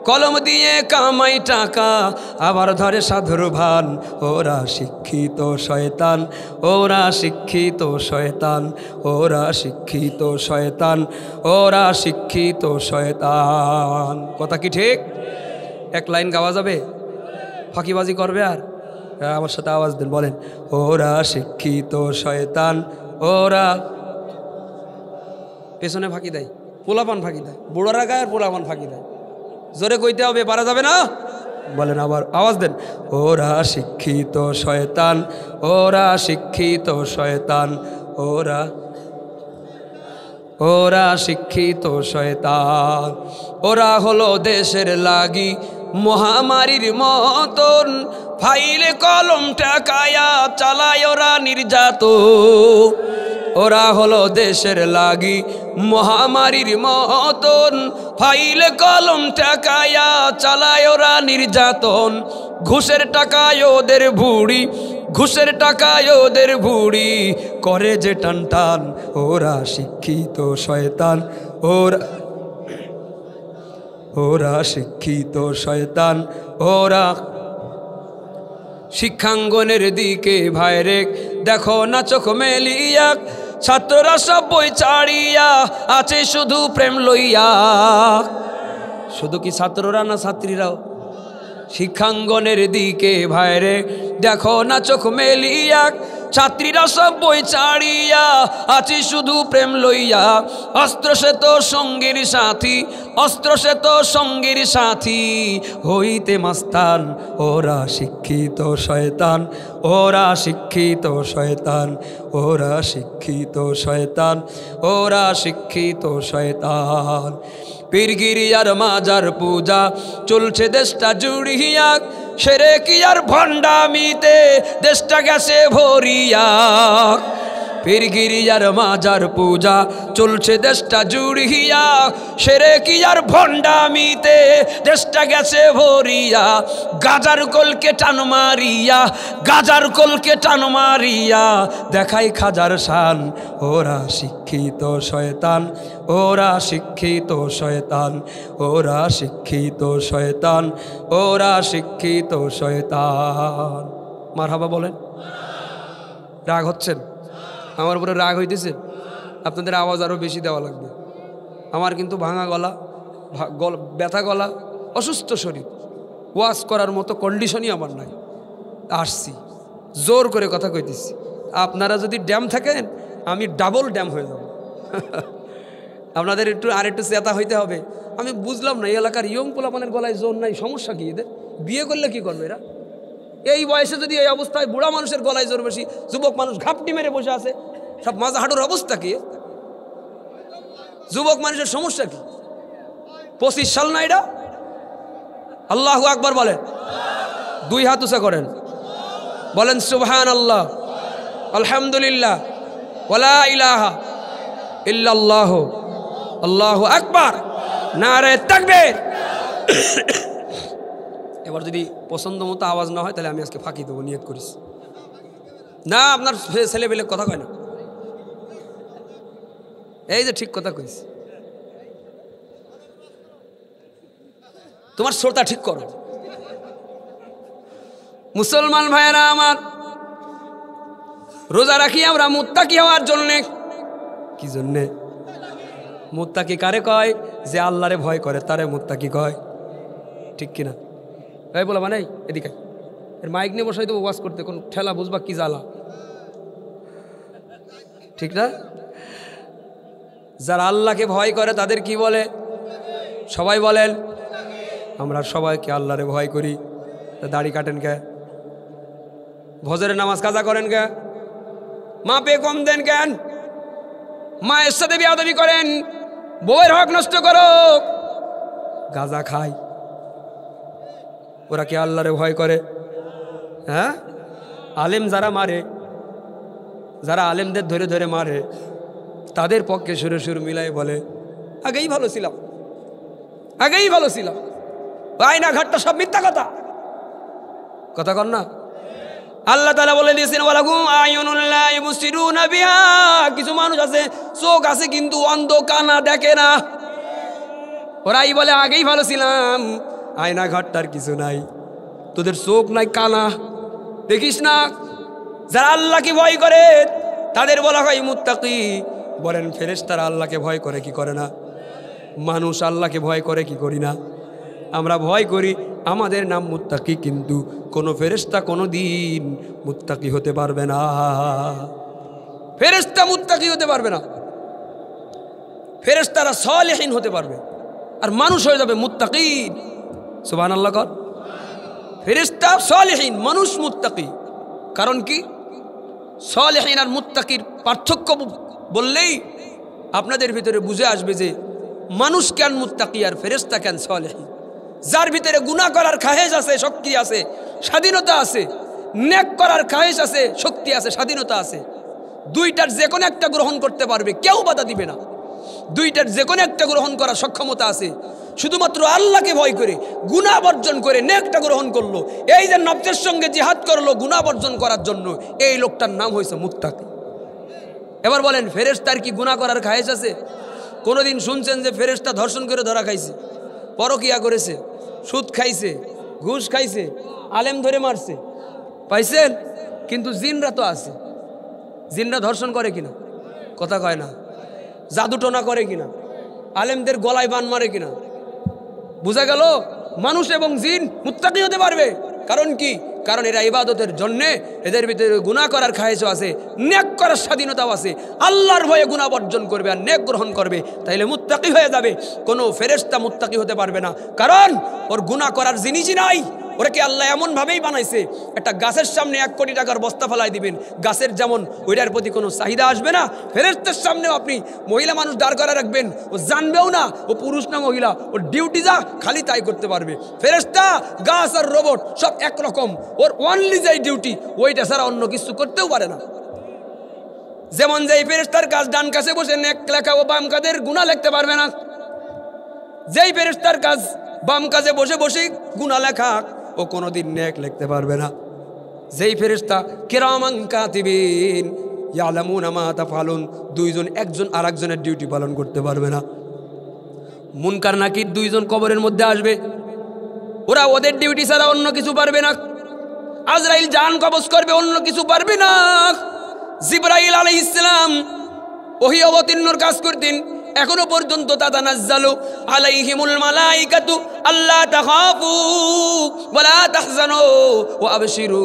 কলম দিয়ে কামাই টাকা আবার ধরে সাধুর ভান। ওরা শিক্ষিত শয়তান, ওরা শিক্ষিত শয়তান, ওরা শিক্ষিত শয়তান, ওরা শিক্ষিত শয়তান। কথা কি ঠিক? এক লাইন গাওয়া যাবে? ফাঁকিবাজি করবে আর? আমার সাথে আওয়াজ দেন, বলেন ওরা শিক্ষিত শয়তান, ওরা। পেছনে ফাঁকি দেয়, পোলাপান ফাঁকি দেয়, বুড়োরা গায়ে আর পোলাপান ফাঁকি দেয়। জোরে কইতে হবে, পারা যাবে না? বলেন আবার, আওয়াজ দেন, ওরা শিক্ষিত শয়তান, ওরা শিক্ষিত শয়তান, ওরা, ওরা শিক্ষিত শয়তান। ওরা হলো দেশের লাগি মহামারীর মতন, ফাইলে কলম টাকায়া চালায় ওরা নির্যাতন। ওরা হলো দেশের লাগি মহামারীর মতন, ফাইলে কলম টাকায়া চালায় ওরা নির্যাতন, ঘুষের টাকায় ওদের ভুড়ি, ঘুষের টাকায় ওদের ভুড়ি করে যে টান টান, ওরা শিক্ষিত শয়তান, ওরা শিক্ষিত শয়তান, ওরা শিক্ষাঙ্গনের দিকে ভাইরে দেখো না চোখ মেলিয়া, ছাত্ররা সব বই ছাড়িয়া আছে শুধু প্রেম লইয়া। শুধু কি ছাত্ররা না ছাত্রীরাও? শিক্ষাঙ্গনের দিকে ভাইরে দেখো না চোখ মেলিয়া, ছাত্রীরা সব বই ছাড়িয়া আছে শুধু প্রেম লইয়া। অস্ত্র সে তো সঙ্গীর সাথী, অস্ত্র সে তো সঙ্গীর সাথী হইতে মাস্তান, ওরা শিক্ষিত শয়তান, ওরা শিক্ষিত শয়তান, ওরা শিক্ষিত শয়তান, ওরা শিক্ষিত শয়তান। পীরগিরি আর মাজার পূজা চলছে দেশটা জুড়িয়া, সেরে কি আর ভণ্ডামিতে দেশটা গেছে ভরিয়া। পীরগিরি আর মাজার পূজা চলছে দেশটা জুড়িয়া, সেরে কি আর ভণ্ডামিতে দেশটা গেছে ভরিয়া। গাজার কলকে টান মারিয়া, গাজার কলকে টান মারিয়া দেখাই খাজার শান, ওরা শিক্ষিত শয়তান, ওরা শিক্ষিত শয়তান, ওরা শিক্ষিত শয়তান, ওরা শিক্ষিত শয়তান। মারহাবা বলেন। রাগ হচ্ছেন? আমার উপরে রাগ হইতেছে? আপনাদের আওয়াজ আরও বেশি দেওয়া লাগবে। আমার কিন্তু ভাঙা গলা, ব্যথা গলা, অসুস্থ শরীর, ওয়াজ করার মতো কন্ডিশনই আমার নাই। আসছি জোর করে কথা কইতেছি। আপনারা যদি ড্যাম থাকেন আমি ডাবল ড্যাম হয়ে যাব। আপনাদের আরেকটু চেতা হইতে হবে। আমি বুঝলাম না এই এলাকার ইয়ং পোলাপানের গলায় জোর নাই, সমস্যা কি এদের? বিয়ে করলে কি করবে এরা? এই বয়সে যদি এই অবস্থায় বুড়া মানুষের গলায় জোর বেশি, যুবক মানুষ ঘাপটি মেরে বসে আছে, সব মাজা হাঁটুর অবস্থা কি? যুবক মানুষের সমস্যা কি? 25 সাল না এটা? আল্লাহু আকবার বলেন, দুই হাত উঁচা করেন, বলেন সুবহানাল্লাহ, আলহামদুলিল্লাহ, ওয়ালা ইলাহা ইল্লাল্লাহ, আল্লাহু আকবার, নারে তাকবীর। এবার যদি পছন্দ মতো আওয়াজ না হয় তাহলে আমি আজকে ফাঁকি দেবো, নিয়ত করিস না। আপনার ছেলেবেলে কথা কয় না, এই যে ঠিক কথা কইস, তোমার শ্রোতা ঠিক করো। মুসলমান ভাইয়েরা আমার, রোজা রাখি আমরা মুত্তাকি হওয়ার জন্যে। কি জন্যে? মুত্তাকি কারে কয়? যে আল্লাহরে ভয় করে তারে মুত্তাকি কয়, ঠিক কিনা? এই বলা মানে এদিকে এর মাইক নিয়ে বসাই দেবো ওয়াজ করতে, কোন ঠেলা বুঝবা কি জ্বালা, ঠিক না? যারা আল্লাহকে ভয় করে তাদের কি বলে? সবাই বলেন। আমরা সবাইকে আল্লাহরে ভয় করি, দাড়ি কাটেন কে? ভজরের নামাজ কাজা করেন কে? মা পে কম দেন কেন? মায়ের সাথে বিয়াদবি করেন, বউয়ের হক নষ্ট করো, গাঁজা খায়। ওরা কি আল্লাহরে ভয় করে? হ্যাঁ? আলেম যারা মারে, যারা আলেমদের ধরে ধরে মারে, তাদের পক্ষে সুরে সুর মিলাই বলে আগেই ভালো ছিলাম, আগেই ভালো ছিলাম। আয়না ঘাটটা সব মিথ্যা কথা, কথা কর না। আল্লাহ তাআলা বলে দিয়েছেন ওয়ালাকুম আয়ুনুন লা ইবসিরুনা বিহা। কিছু মানুষ আছে চোখ আছে কিন্তু অন্ধ, কানা দেখে না। ওরাই বলে আগেই ভালো ছিলাম, আয়না ঘাটটার কিছু নাই, তোদের চোখ নাই, কানা, দেখিস না। যারা আল্লাহকে ভয় করে তাদের বলা হয় মুত্তাকি। বলেন ফেরেশতারা আল্লাহকে ভয় করে কি করে না? মানুষ আল্লাহকে ভয় করে কি করি না? আমরা ভয় করি, আমাদের নাম মুত্তাকি, কিন্তু কোনো ফেরেশতা কোনো দিন মুত্তাকি হতে পারবে না। ফেরেশতা মুত্তাকি হতে পারবে না, ফেরেশতারা সালেহিন হতে পারবে, আর মানুষ হয়ে যাবে মুত্তাকি। সুবহানাল্লাহ কর। ফেরেশতা সালেহিন, মানুষ মুত্তাকি। কারণ কি? সালেহিন আর মুত্তাকির পার্থক্য বললেই আপনাদের ভিতরে বুঝে আসবে যে মানুষ কেন মুত্তাকি আর ফেরেশতা কেন সালেহিন। যার ভিতরে গুনাহ করার খাহেশ আছে, শক্তি আছে, স্বাধীনতা আছে, নেক করার খাহেশ আছে, শক্তি আছে, স্বাধীনতা আছে, দুইটার যে কোনো একটা গ্রহণ করতে পারবে, কেউ বাধা দিবে না। দুইটার যে কোনো একটা গ্রহণ করার সক্ষমতা আছে। শুধুমাত্র আল্লাহকে ভয় করে গুনাহ বর্জন করে নেকটা গ্রহণ করলো, এই যে নফসের সঙ্গে জিহাদ করলো গুনাহ বর্জন করার জন্য, এই লোকটার নাম হয়েছে মুত্তাকি। এবার বলেন, ফেরেশতার কি গুনাহ করার খায়েশ আছে? কোনোদিন শুনছেন যে ফেরেশতা ধর্ষণ করে ধরা খাইছে, পরকিয়া করেছে, সুদ খাইছে, ঘুষ খাইছে, আলেম ধরে মারছে? পাইছেন? কিন্তু জিনরা তো আছে। জিনরা ধর্ষণ করে কিনা? কথা কয় না। জাদুটোনা করে কিনা? আলেমদের গলায় বান মারে কিনা? বুঝা গেল মানুষ এবং জিন মুত্তাকি হতে পারবে। কারণ কি? কারণ এরা ইবাদতের জন্য, এদের ভিতরে গুনাহ করার খায়েশও আছে, নেক করার স্বাধীনতাও আছে। আল্লাহর ভয়ে গুনাহ বর্জন করবে আর নেক গ্রহণ করবে, তাইলে মুত্তাকি হয়ে যাবে। কোনো ফেরেশতা মুত্তাকি হতে পারবে না, কারণ ওর গুনাহ করার জিনিসই নাই। ওরা আল্লাহ এমনভাবেই বানাইছে, একটা গাছের সামনে 1 কোটি টাকার বস্তা ফেলাই দিবেন, গাছের যেমন ওইটার প্রতি কোনো চাহিদা আসবে না, ফেরেশতার সামনেও আপনি মহিলা মানুষ দাঁড় করে রাখবেন, ও জানবেও না ও পুরুষ না মহিলা, ওর ডিউটি যা খালি তাই করতে পারবে। ফেরেশতা, গাছ আর রোবট সব একরকম, ওর অনলি যাই ডিউটি, ওইটা ছাড়া অন্য কিছু করতেও পারে না। যেমন যেই ফেরেশতার কাজ ডান কাছে বসে নেক লেখা, ও বাম কাজের গুনাহ লিখতে পারবে না। যেই ফেরেশতার কাজ বাম কাজে বসে বসে গুনাহ লেখা, ও কোনোদিন নেক লিখতে পারবে না। যেই ফেরেশতা কিরামান কাতিবিন ইয়ালামুনা মা তাফআলুন, দুইজন একজন আরেকজনের ডিউটি পালন করতে পারবে না। মুনকার নাকির দুইজন কবরের মধ্যে আসবে, ওরা ওদের ডিউটি ছাড়া অন্য কিছু পারবে না। আজরাইল জান কবজ করবে, অন্য কিছু পারবে না। জিবরাইল আলাইহিস সালাম ওহী অবতীর্ণর কাজ করতেন, এখনো পর্যন্ত তাতানাজ্জালু আলাইহিমুল মালাইকাতু আল্লা তাখাফু ওয়া লা তাহজানু ওয়া আবশিরু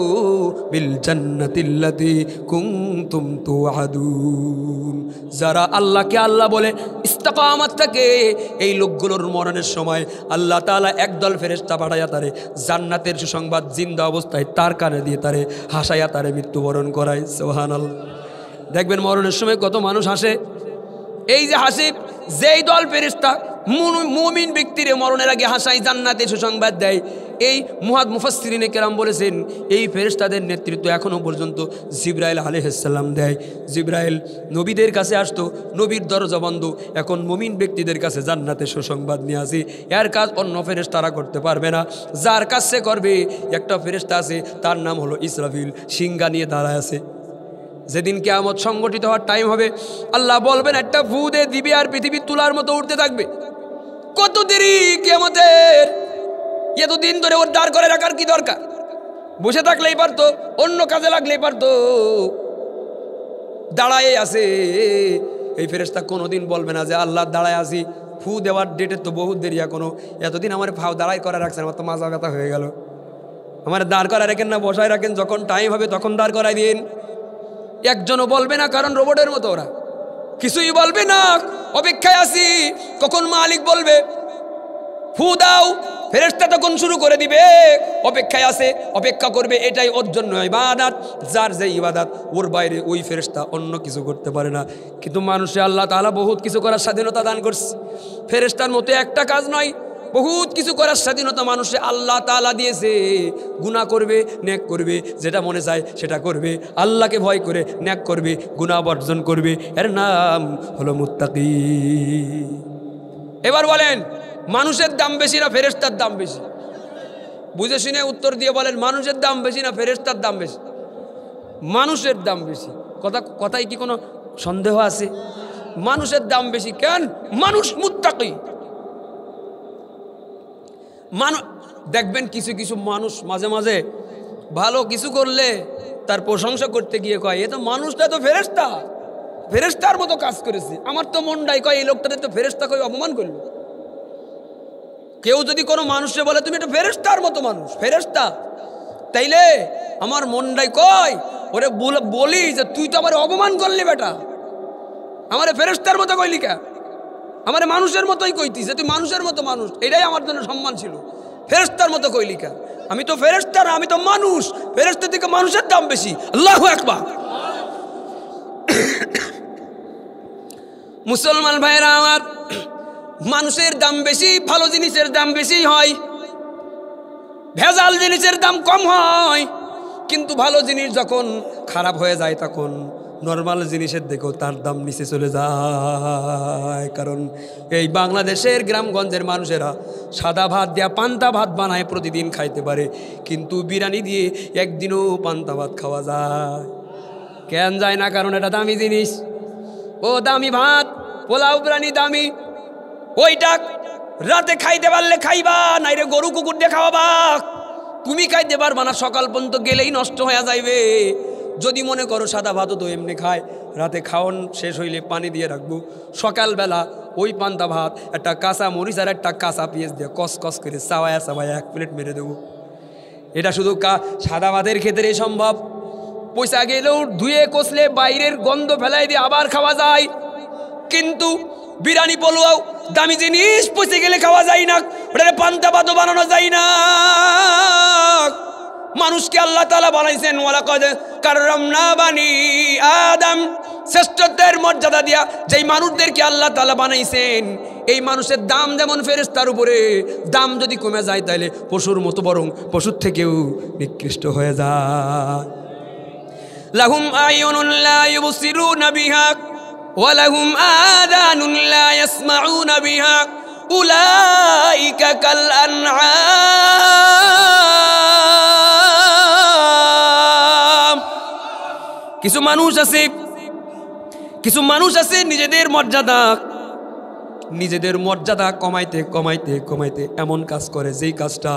বিল জান্নাতিল্লাতী কুনতুম তুআদুন। যারা আল্লাহকে আল্লাহ বলে ইস্তিকামাত থাকে, এই লোকগুলোর মরণের সময় আল্লাহ তাআলা একদল ফেরেশতা পাঠাইয়া তারে জান্নাতের সুসংবাদ জিন্দা অবস্থায় তার কানে দিয়ে তারে হাসাইয়া তারে মৃত্যুবরণ করায়। সুবহানাল্লাহ। দেখবেন মরণের সময় কত মানুষ হাসে। এই যে হাসি, যেই দল ফেরেশতা মুমিন ব্যক্তির মরণের আগে হাসাই জান্নাতের সুসংবাদ দেয়, এই মুফাসসিরিনে কেরাম বলেছেন এই ফেরেশতাদের নেতৃত্ব এখনো পর্যন্ত জিবরাইল আলাইহিস সালাম দেয়। জিবরাইল নবীদের কাছে আসতো, নবীর দরজা বন্ধ, এখন মুমিন ব্যক্তিদের কাছে জান্নাতের সুসংবাদ নিয়ে আসে। এর কাজ অন্য ফেরেশতারা করতে পারবে না। যার কাজ সে করবে, একটা ফেরেশতা আছে তার নাম হলো ইসরাফিল, সিংহা নিয়ে দাঁড়ায় আছে। যেদিন কিয়ামত সংগঠিত হওয়ার টাইম হবে, আল্লাহ বলবেন একটা ফু দে, দিবি আর পৃথিবী তুলার মতো উঠতে থাকবে। কত দেরি কিয়ামতের, এতদিন ধরে ওর দাঁড় করে রাখার কি দরকার? বসে থাকলেই পারতো, অন্য কাজে লাগলেই পারতো। দাঁড়ায় আছে। এই ফেরেশতা কোনোদিন বলবে না যে আল্লাহ দাঁড়ায় আসি, ফু দেওয়ার ডেটের তো বহুত দেরি এখনো, এতদিন আমার ফাও দাঁড়াই করা রাখছেন, আমার তো মাজা ব্যথা হয়ে গেল, আমার দাঁড় করা রাখেন না, বসায় রাখেন, যখন টাইম হবে তখন দাঁড় করাই দিন। একজনও বলবে না, কারণ রোবটের মতো ওরা কিছুই বলবে না। অপেক্ষায় আছি কখন মালিক বলবে ফু দাও, ফেরেশতা তখন শুরু করে দিবে। অপেক্ষায় আছে, অপেক্ষা করবে, এটাই ওর জন্য ইবাদত। যার যে ইবাদত, ওর বাইরে ওই ফেরেশতা অন্য কিছু করতে পারে না। কিন্তু মানুষে আল্লাহ তাআলা বহুত কিছু করার স্বাধীনতা দান করছে। ফেরেশতার মতো একটা কাজ নয়, বহুত কিছু করার স্বাধীনতা মানুষে আল্লাহ তাআলা দিয়েছে। গুনাহ করবে, নেক করবে, যেটা মনে চায় সেটা করবে, আল্লাহকে ভয় করে নেক করবে, গুনাহ বর্জন করবে, এর নাম হলো মুত্তাকি। এবার বলেন, মানুষের দাম বেশি না ফেরেশতার দাম বেশি? বুঝে শুনে উত্তর দিয়ে বলেন, মানুষের দাম বেশি না ফেরেশতার দাম বেশি? মানুষের দাম বেশি। কথায় কি কোনো সন্দেহ আছে? মানুষের দাম বেশি। কেন? মানুষ মুত্তাকি। দেখবেন কিছু কিছু মানুষ মাঝে মাঝে ভালো কিছু করলে তার প্রশংসা করতে গিয়ে কয়, এ তো মানুষটা তো ফেরেশতা, ফেরেশতার মতো কাজ করেছে। আমার তো মনটাই কয় এই লোকটাতে তো ফেরেশতা কই অপমান করলো। কেউ যদি কোনো মানুষে বলে তুমি একটা ফেরেশতার মতো মানুষ, ফেরেশতা, তাইলে আমার মনটাই কয় ওরে বলি যে তুই তো আমার অপমান করলি বেটা, আমারে ফেরেশতার মতো কইলি কে? আমারে মানুষের মতোই কইতি যে তুই মানুষের মতো মানুষ, এটাই আমার জন্য সম্মান ছিল। ফেরেশতার মতো কইলি কে? আমি তো ফেরেশতা না, আমি তো মানুষ। ফেরেশতা থেকে মানুষের দাম বেশি। আল্লাহু আকবার। মুসলমান ভাইরা আমার, মানুষের দাম বেশি, ভালো জিনিসের দাম বেশি হয়, ভেজাল জিনিসের দাম কম হয়। কিন্তু ভালো জিনিস যখন খারাপ হয়ে যায় তখন নর্মাল জিনিসের দেখো তার দাম নিচে চলে যায়। কারণ এই বাংলাদেশের গ্রামগঞ্জের মানুষেরা সাদা ভাত দিয়া পান্তা ভাত বানায় প্রতিদিন খাইতে পারে, কিন্তু বিরিয়ানি দিয়ে একদিনও পান্তা ভাত খাওয়া যায় কেন যায় না? কারণ এটা দামি জিনিস। ও দামি ভাত, পোলাও বিরিয়ানি দামি, ওইটা রাতে খাইতে পারলে খাইবা, নাইরে গরু কুকুর দিয়ে খাওয়াবা। তুমি খাইতে পারবা না, সকাল পর্যন্ত গেলেই নষ্ট হয়ে যাইবে। যদি মনে করো সাদা ভাতও তো এমনি খায়, রাতে খাওয়ান শেষ হইলে পানি দিয়ে রাখবো, সকালবেলা ওই পান্তা ভাত একটা কাঁচা মরিচ আর একটা কাঁচা পেঁয়াজ দিয়ে কস কস করে চাওয়ায় চাওয়ায় 1 প্লেট মেরে দেবো। এটা শুধু সাদা ভাতের ক্ষেত্রে সম্ভব। পয়সা গেলেও ধুয়ে কষলে বাইরের গন্ধ ফেলাই দিয়ে আবার খাওয়া যায়, কিন্তু বিরিয়ানি পোলাও দামি জিনিস, পয়সা গেলে খাওয়া যায় না, ওটা পান্তা ভাতও বানানো যায় না। মানুষকে আল্লাহ তাআলা বানাইছেন ওয়ালাকাদ কাররামনা বানি আদম, শ্রেষ্ঠত্বের মর্যাদা দিয়া যেই মানুষদেরকে আল্লাহ তাআলা বানাইছেন, এই মানুষের দাম যেমন ফেরেশতার উপরে, দাম যদি কমে যায় তাহলে পশুর মতো বরং পশুর থেকেও নিকৃষ্ট হয়ে যায়। লাহুম আয়ুনুন লা ইউবসিরুনা বিহা ওয়া লাহুম আযানুন লা ইয়াসমাউনা বিহা উলাইকা কাল আনআম। কিছু মানুষ আছে নিজেদের মর্যাদা কমাইতে কমাইতে কমাইতে এমন কাজ করে যেই কাজটা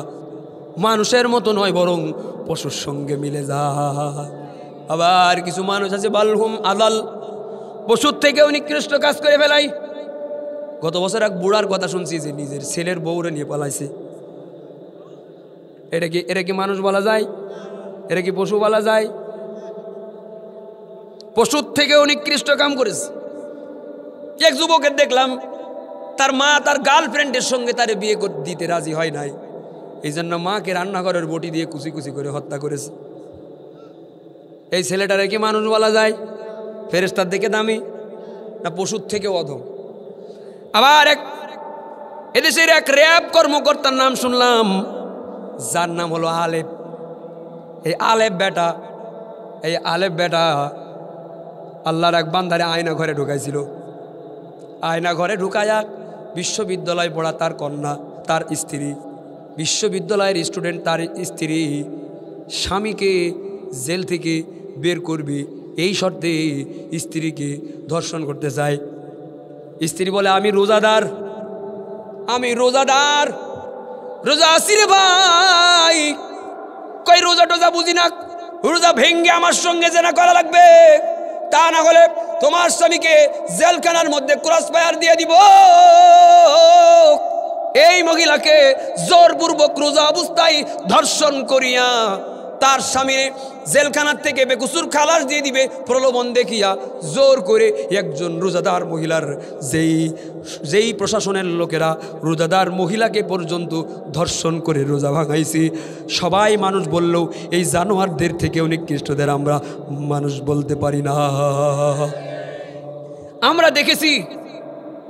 মানুষের মতো নয় বরং পশুর সঙ্গে মিলে যায়। আবার কিছু মানুষ আছে বালহুম আদাল, পশুর থেকেও নিকৃষ্ট কাজ করে ফেলাই। গত বছর এক বুড়ার কথা শুনছি যে নিজের ছেলের বউরে নিয়ে পালাইছে। এটা কি মানুষ বলা যায়? এটা কি পশু বলা যায়? পশুর থেকেও নিকৃষ্ট কাম করেছে। এক যুবকের দেখলাম তার মা তার গার্লফ্রেন্ডের সঙ্গে তারে বিয়ে দিতে রাজি হয় নাই, এই জন্য মাকে রান্নাঘরের বটি দিয়ে কুচি কুচি করে হত্যা করেছে। এই ছেলেটারে কি মানুষ বলা যায়? ফেরেশতার দিকে দামি না পশুর থেকে অধম? আবার এদেশের এক র্যাব কর্মকর্তার নাম শুনলাম, যার নাম হলো আলেপ। এই আলেপ বেটা আল্লাহর এক বান্দারে আয়না ঘরে ঢুকাইছিল। আয়না ঘরে ঢুকায়া বিশ্ববিদ্যালয় পড়া তার কন্যা, তার স্ত্রী, বিশ্ববিদ্যালয়ের স্টুডেন্ট তার স্ত্রী স্বামীকে জেল থেকে বের করবে এই শর্তে স্ত্রীকে ধর্ষণ করতে চায়। স্ত্রী বলে আমি রোজাদার, রোজা আছি রে ভাই। কই রোজা টোজা বুঝি না, রোজা ভেঙ্গে আমার সঙ্গে জেনা করা লাগবে, তা না হলে তোমার স্বামীকে জেলখানার মধ্যে ক্রস ফায়ার দিয়ে দিব। এই মহিলাকে জোরপূর্বক রোজা অবস্থায় ধর্ষণ করিয়া তার স্বামীর জেলখানার থেকে বেকসুর খালাস দিয়ে দিবে প্রলোভন দেখিয়া জোর করে একজন রোজাদার মহিলার যেই প্রশাসনের লোকেরা রোজাদার মহিলাকে পর্যন্ত ধর্ষণ করে রোজা ভাঙাইছে। সবাই মানুষ বললেও এই জানোয়ারদের থেকেও নিকৃষ্টদের আমরা মানুষ বলতে পারি না। আমরা দেখেছি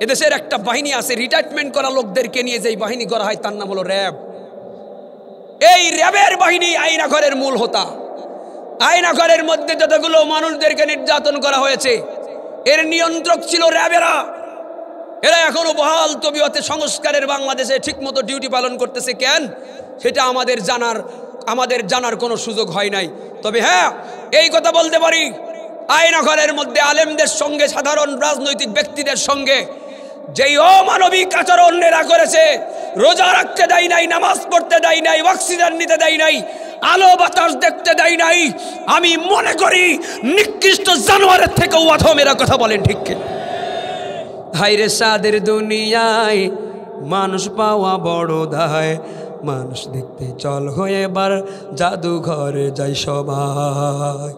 এদেশের একটা বাহিনী আছে, রিটায়ারমেন্ট করা লোকদেরকে নিয়ে যেই বাহিনী করা হয় তার নাম হলো র্যাব। এই র্যাবের বাহিনী আয়নাঘরের মূল হোতা। আয়নাঘরের মধ্যে যতগুলো মানুষদেরকে নির্যাতন করা হয়েছে এর নিয়ন্ত্রক ছিল র্যাবেরা। এরা এখনো বহাল তবিয়তে সংস্কারের বাংলাদেশে ঠিকমতো ডিউটি পালন করতেছে কেন সেটা আমাদের জানার কোনো সুযোগ হয় নাই। তবে হ্যাঁ, এই কথা বলতে পারি, আয়নাঘরের মধ্যে আলেমদের সঙ্গে সাধারণ রাজনৈতিক ব্যক্তিদের সঙ্গে যেই অমানবিক আচরণ এরা করেছে, রোজা রাখতে দেয় নাই, নামাজ পড়তে দেয় নাই, অক্সিজেন নিতে দেয় নাই, আলো বাতাস দেখতে দেয় নাই, আমি মনে করি নিকৃষ্ট জানোয়ারের থেকেও অধম এরা। কথা বলেন ঠিক কিনা? হায়রে সাদের দুনিয়ায় মানুষ পাওয়া বড় দায়, মানুষ দেখতে চল হয়ে এবার জাদুঘরে যাই সবাই।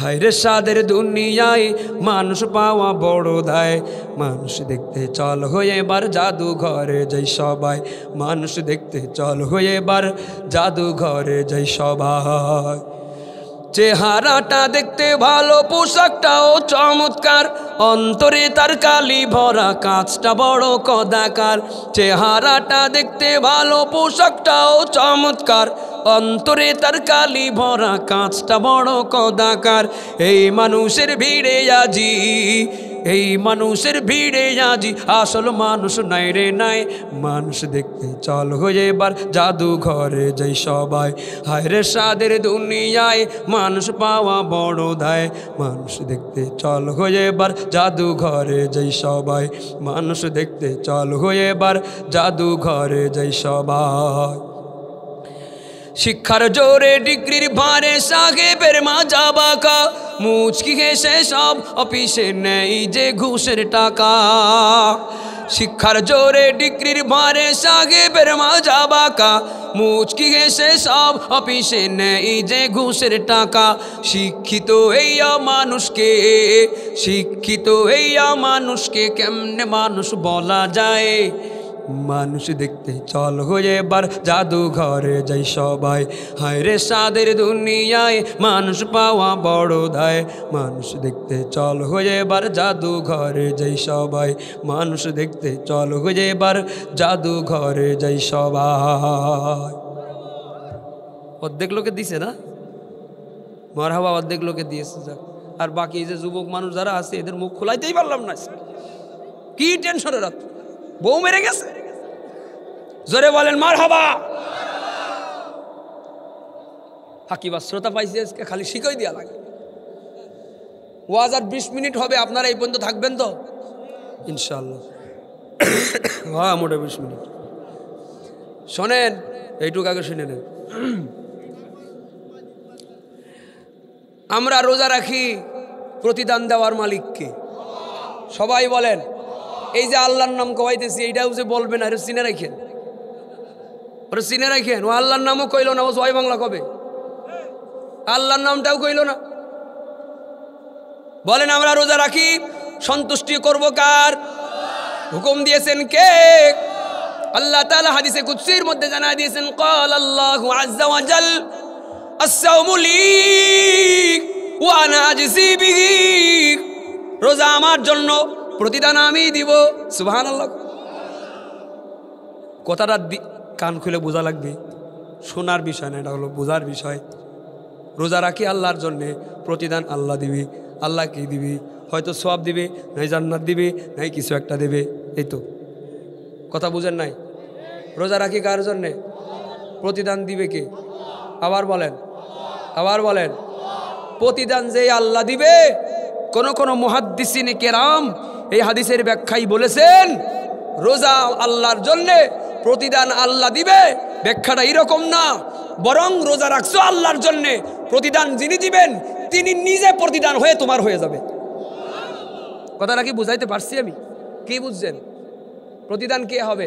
হায়রে সাদের দুনিয়ায় মানুষ পাওয়া বড় দায়, মানুষ দেখতে চল হয়ে এবার জাদুঘরে যাই সবাই, মানুষ দেখতে চল হয়ে এবার জাদুঘরে যাই সবাই। চেহারাটা দেখতে ভালো, পোশাকটাও চমৎকার, অন্তরে তার কালি ভরা, কাজটা বড় কদাকার। চেহারাটা দেখতে ভালো, পোশাকটাও চমৎকার, অন্তরে তার কালি ভরা, কাঁচটা বড় কদাকার। এই মানুষের ভিড়ে আজি, এই মানুষের ভিড়ে আজি আসল মানুষ নাই রে নাই। মানুষ দেখতে চল হয়ে এবার জাদু ঘরে যাই সবাই। হায় রে সাদের দুনিয়ায় মানুষ পাওয়া বড় দায়। মানুষ দেখতে চল হয়ে এবার জাদু ঘরে যাই সবাই। মানুষ দেখতে চল হয়ে এবার জাদু ঘরে যাই সবাই। শিক্ষার জোরে ডিগ্রির ভারে সাহেবের মাজা বাঁকা, মুচকি হেসে সব অফিসে নেই যে ঘুষের টাকা। শিক্ষার জোরে ডিগ্রির ভারে সাহেবের মাজা বাঁকা, মুচকি হেসে সব অফিসে নেই যে ঘুষের টাকা। শিক্ষিত এইয়া মানুষকে, শিক্ষিত এইয়া মানুষকে কেমনে মানুষ বলা যায়। মানুষ দেখতে চল হয়ে এবার জাদু ঘরে যাই সবাই। হায় রে সাদের দুনিয়ায় মানুষ পাওয়া বড় দায়। মানুষ দেখতে চল হয়ে এবার জাদু ঘরে যাই সবাই। মানুষ দেখতে চল হয়ে এবার জাদু ঘরে যাই সবাই। অর্ধেক লোকে দিছে না মারহাবা, অর্ধেক লোকে দিয়েছে। যাক, আর বাকি যে যুবক মানুষ যারা আছে এদের মুখ খোলাইতেই পারলাম না। কি টেনশনের রাত, বউ মেরে গেছে। জোরে বলেন মারহাবা। হাকিবা শ্রোতা পাইছি আজকে, খালি শিখাই দিয়া লাগে। ওয়াজ আর 20 মিনিট হবে, আপনারা এই পর্যন্ত থাকবেন তো ইনশাআল্লাহ? হ্যাঁ, মোটে 20 মিনিট। শোনেন, এইটুকু আগে শুনে নেন। আমরা রোজা রাখি, প্রতিদান দেওয়ার মালিককে সবাই বলেন। এই যে আল্লাহর নাম কবাইতেছি, এইটাও যে বলবেন, আরে চিনে রাখেন, ওরা চিনে রাখেন। ও আল্লাহর নামও কইল না, ও জয় বাংলা কবে আল্লাহর নামটাও কইল না। বলেন আমরা রোজা রাখি, সন্তুষ্টি করব কার? হুকুম দিয়েছেন কে? আল্লাহ তাআলা হাদিসে কুদসির মধ্যে জানায় দিয়েছেন, ক্বাল আল্লাহু আযজা ওয়া জাল আস-সাওমু লি ওয়া আনা আজজি বিহি। রোজা আমার জন্য, প্রতিদান আমি দিব। সুবহানাল্লাহ। কথাটা কান খুলে বোঝা লাগবে, শোনার বিষয় না, এটা হলো বোঝার বিষয়। রোজা রাখি আল্লাহর জন্যে, প্রতিদান আল্লাহ দিবি। আল্লাহ কি দিবি? হয়তো সওয়াব দিবে, নাই জান্নাত দিবে, নাই কিছু একটা দেবে। এই তো কথা বুঝেন নাই? রোজা রাখি কার জন্যে? প্রতিদান দিবে কে? আবার বলেন, আবার বলেন। প্রতিদান যে আল্লাহ দিবে। কোন কোন মুহাদ্দিসিনে কেরাম এই হাদিসের ব্যাখ্যায় বলেছেন, রোজা আল্লাহর জন্যে, প্রতিদান আল্লাহ দিবে। ব্যাখ্যাটা এরকম না, বরং রোজা রাখছো আল্লাহর জন্যে, প্রতিদান যিনি দিবেন তিনি নিজে প্রতিদান হয়ে তোমার হয়ে যাবে। কথাটা কি বুঝাইতে পারছি আমি? কি বুঝছেন? প্রতিদান কে হবে?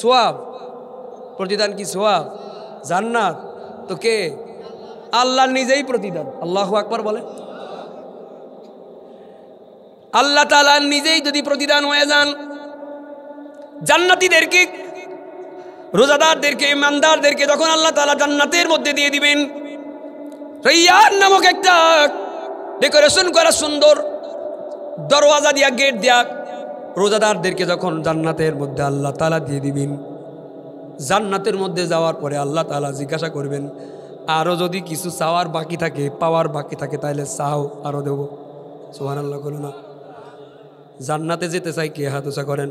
সওয়াব। প্রতিদান কি সওয়াব? জান্নাত। তো কে? আল্লাহ নিজেই প্রতিদান। আল্লাহু আকবার বলে। আল্লাহ তাআলা নিজেই যদি প্রতিদান হয়ে যান, জান্নাতীদেরকে, রোজাদারদেরকে, ইমানদারদেরকে যখন আল্লাহ তাআলা জান্নাতের মধ্যে দিয়ে দিবেন, রাইয়ান নামক একটা ডেকোরেশন করা সুন্দর দরওয়াজা দিয়া, গেট দিয়া, রোজাদারদেরকে যখন জান্নাতের মধ্যে আল্লাহ তাআলা দিয়ে দিবেন, জান্নাতের মধ্যে যাওয়ার পরে আল্লাহ তাআলা জিজ্ঞাসা করবেন, আরও যদি কিছু চাওয়ার বাকি থাকে, পাওয়ার বাকি থাকে, তাহলে চাও, আরও দেব। সুবহানাল্লাহ বলো না। জান্নাতে যেতে চাই কে হাত উঁচা করেন?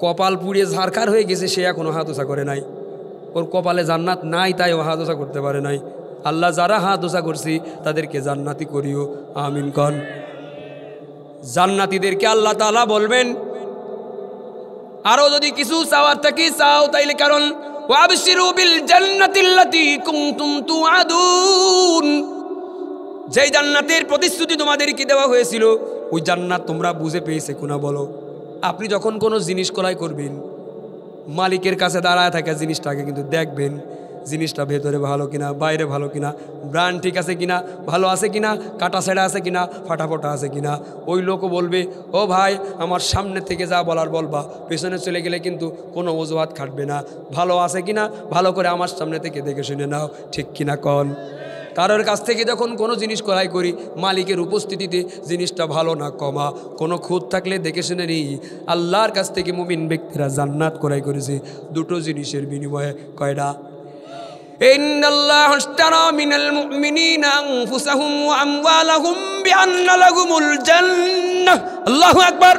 কপাল পুড়িয়ে ঝাড়খার হয়ে গেছে সে এখনো হাত উঁচা করে নাই। ওর কপালে জান্নাত নাই, তাই ও হাত উঁচা করতে পারে নাই। আল্লাহ যারা হাত উঁচা করছি তাদেরকে জান্নাতি করিও, আমিন কন। জান্নাতীদেরকে আল্লাহ তাআলা বলবেন, আরো যদি কিছু চাওয়ার থাকে চাও, তাইলে কারণ ওয়াবশিরু বিল জান্নাতিল্লাতী কুনতুম তুআদুন, যেই জান্নাতের প্রতিশ্রুতি তোমাদেরকে দেওয়া হয়েছিল, ওই জান্নাত তোমরা বুঝে পেয়েছে কিনা বলো। আপনি যখন কোনো জিনিস ক্রয় করবেন, মালিকের কাছে দাঁড়ায় থাকা জিনিসটাকে কিন্তু দেখবেন, জিনিসটা ভেতরে ভালো কিনা, বাইরে ভালো কিনা, ব্র্যান্ড ঠিক আছে কিনা, ভালো আছে কিনা, কাটা ছেঁড়া আছে কিনা, ফাটাফোটা আছে কিনা। ওই লোকও বলবে, ও ভাই আমার সামনে থেকে যা বলার বলবা, পেছনে চলে গেলে কিন্তু কোনো অজুহাত খাটবে না। ভালো আছে কিনা ভালো করে আমার সামনে থেকে দেখে শুনে নাও, ঠিক কিনা কন। কারোর কাছ থেকে যখন কোনো জিনিস ক্রয় করি, মালিকের উপস্থিতিতে জিনিসটা ভালো না কমা, কোনো খুঁত থাকলে দেখে শুনে নিই। আল্লাহর কাছ থেকে মুমিন ব্যক্তিরা জান্নাত ক্রয় করেছে দুটো জিনিসের বিনিময়ে। কয়টা? ইন্নাল্লাহা আশতারা মিনাল মুমিনিনা আনফুসাহুম ওয়া আমওয়ালাহুম বিআন্না লাহুমুল জান্নাহ। আল্লাহু আকবার।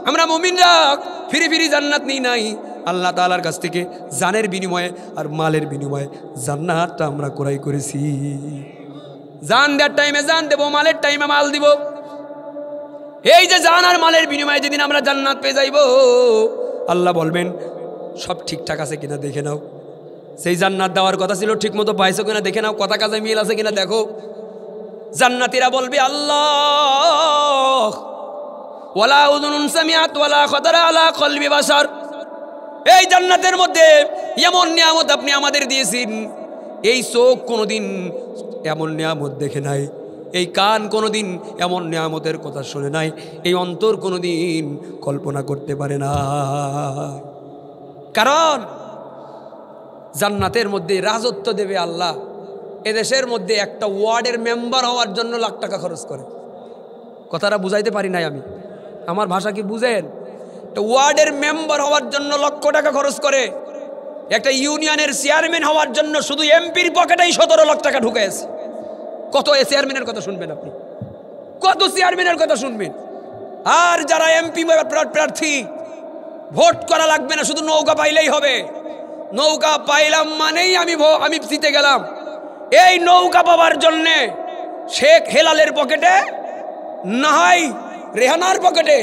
আমরা মুমিনরা ফিরি ফিরি জান্নাত নিই নাই, আল্লাহ তাআলার কাছ থেকে জানের বিনিময়ে আর মালের বিনিময়ে জান্নাতটা আমরা ক্রয় করেছি। জান দেওয়ার টাইমে জান দেব, মালের টাইমে মাল দিব। এই যে জান আর মালের বিনিময়ে যেদিন আমরা জান্নাত পেয়ে যাইব, আল্লাহ বলবেন সব ঠিকঠাক আছে কিনা দেখে নাও। সেই জান্নাত দেওয়ার কথা ছিল ঠিক মতো পাইছো কিনা দেখে নাও, কথা কাজে মিল আছে কিনা দেখো। জান্নাতীরা বলবে আল্লাহ ওয়ালা উযুনুন সামিআত ওয়ালা খাতারা আলা কলবি বাশার। এই জান্নাতের মধ্যে এমন নিয়ামত আপনি আমাদের দিয়েছেন, এই চোখ কোনোদিন এমন নিয়ামত দেখে নাই, এই কান কোনোদিন এমন নিয়ামতের কথা শুনে নাই, এই অন্তর কোনোদিন কল্পনা করতে পারে না। কারণ জান্নাতের মধ্যে রাজত্ব দেবে আল্লাহ। এদেশের মধ্যে একটা ওয়ার্ডের মেম্বার হওয়ার জন্য লাখ টাকা খরচ করে। কথাটা বুঝাইতে পারি নাই আমি, আমার ভাষা কি বুঝেন? ওয়ার্ডের মেম্বার হওয়ার জন্য লক্ষ টাকা খরচ করে। একটা ইউনিয়নের চেয়ারম্যান হওয়ার জন্য শুধু এমপির পকেটেই 17 লাখ টাকা ঢুকেছে। কত চেয়ারম্যানের কথা শুনবেন আপনি, কত চেয়ারম্যানের কথা শুনবেন? আর যারা এমপি প্রার্থী, ভোট করা লাগবে না, শুধু নৌকা পাইলেই হবে। নৌকা পাইলাম মানেই আমি জিতে গেলাম। এই নৌকা পাওয়ার জন্যে শেখ হেলালের পকেটে, না হয় রেহানার পকেটে,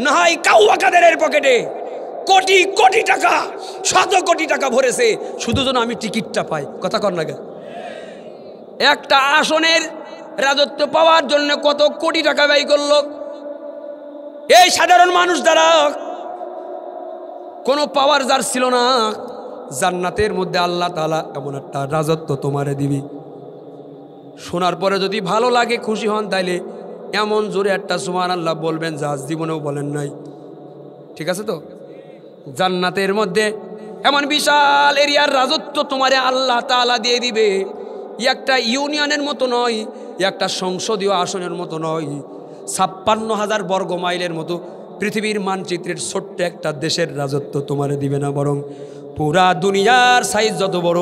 না হয় কাউয়া কাদেরের পকেটে কোটি কোটি টাকা, 100 কোটি টাকা ভরেছে শুধু যেন আমি টিকিটটা পাই। কথা কর না কেন? একটা আসনের রাজত্ব পাওয়ার জন্য কত কোটি টাকা ব্যয় করলো। এই সাধারণ মানুষ দ্বারা কোনো পাওয়ার যার ছিল না, জান্নাতের মধ্যে আল্লাহ তাআলা এমন একটা রাজত্ব তোমারে দিবি, শোনার পরে যদি ভালো লাগে খুশি হন, তাইলে এমন জোরে একটা সুবহানাল্লাহ বলবেন যা জীবনেও বলেন নাই। ঠিক আছে তো? জান্নাতের মধ্যে এমন বিশাল এরিয়ার রাজত্ব তোমারে আল্লাহ তাআলা দিয়ে দিবে। একটা ইউনিয়নের মতো নয়, একটা সংসদীয় আসনের মতো নয়, 56,000 বর্গ মাইলের মতো পৃথিবীর মানচিত্রের ছোট্ট একটা দেশের রাজত্ব তোমারে দিবে না, বরং পুরা দুনিয়ার সাইজ যত বড়,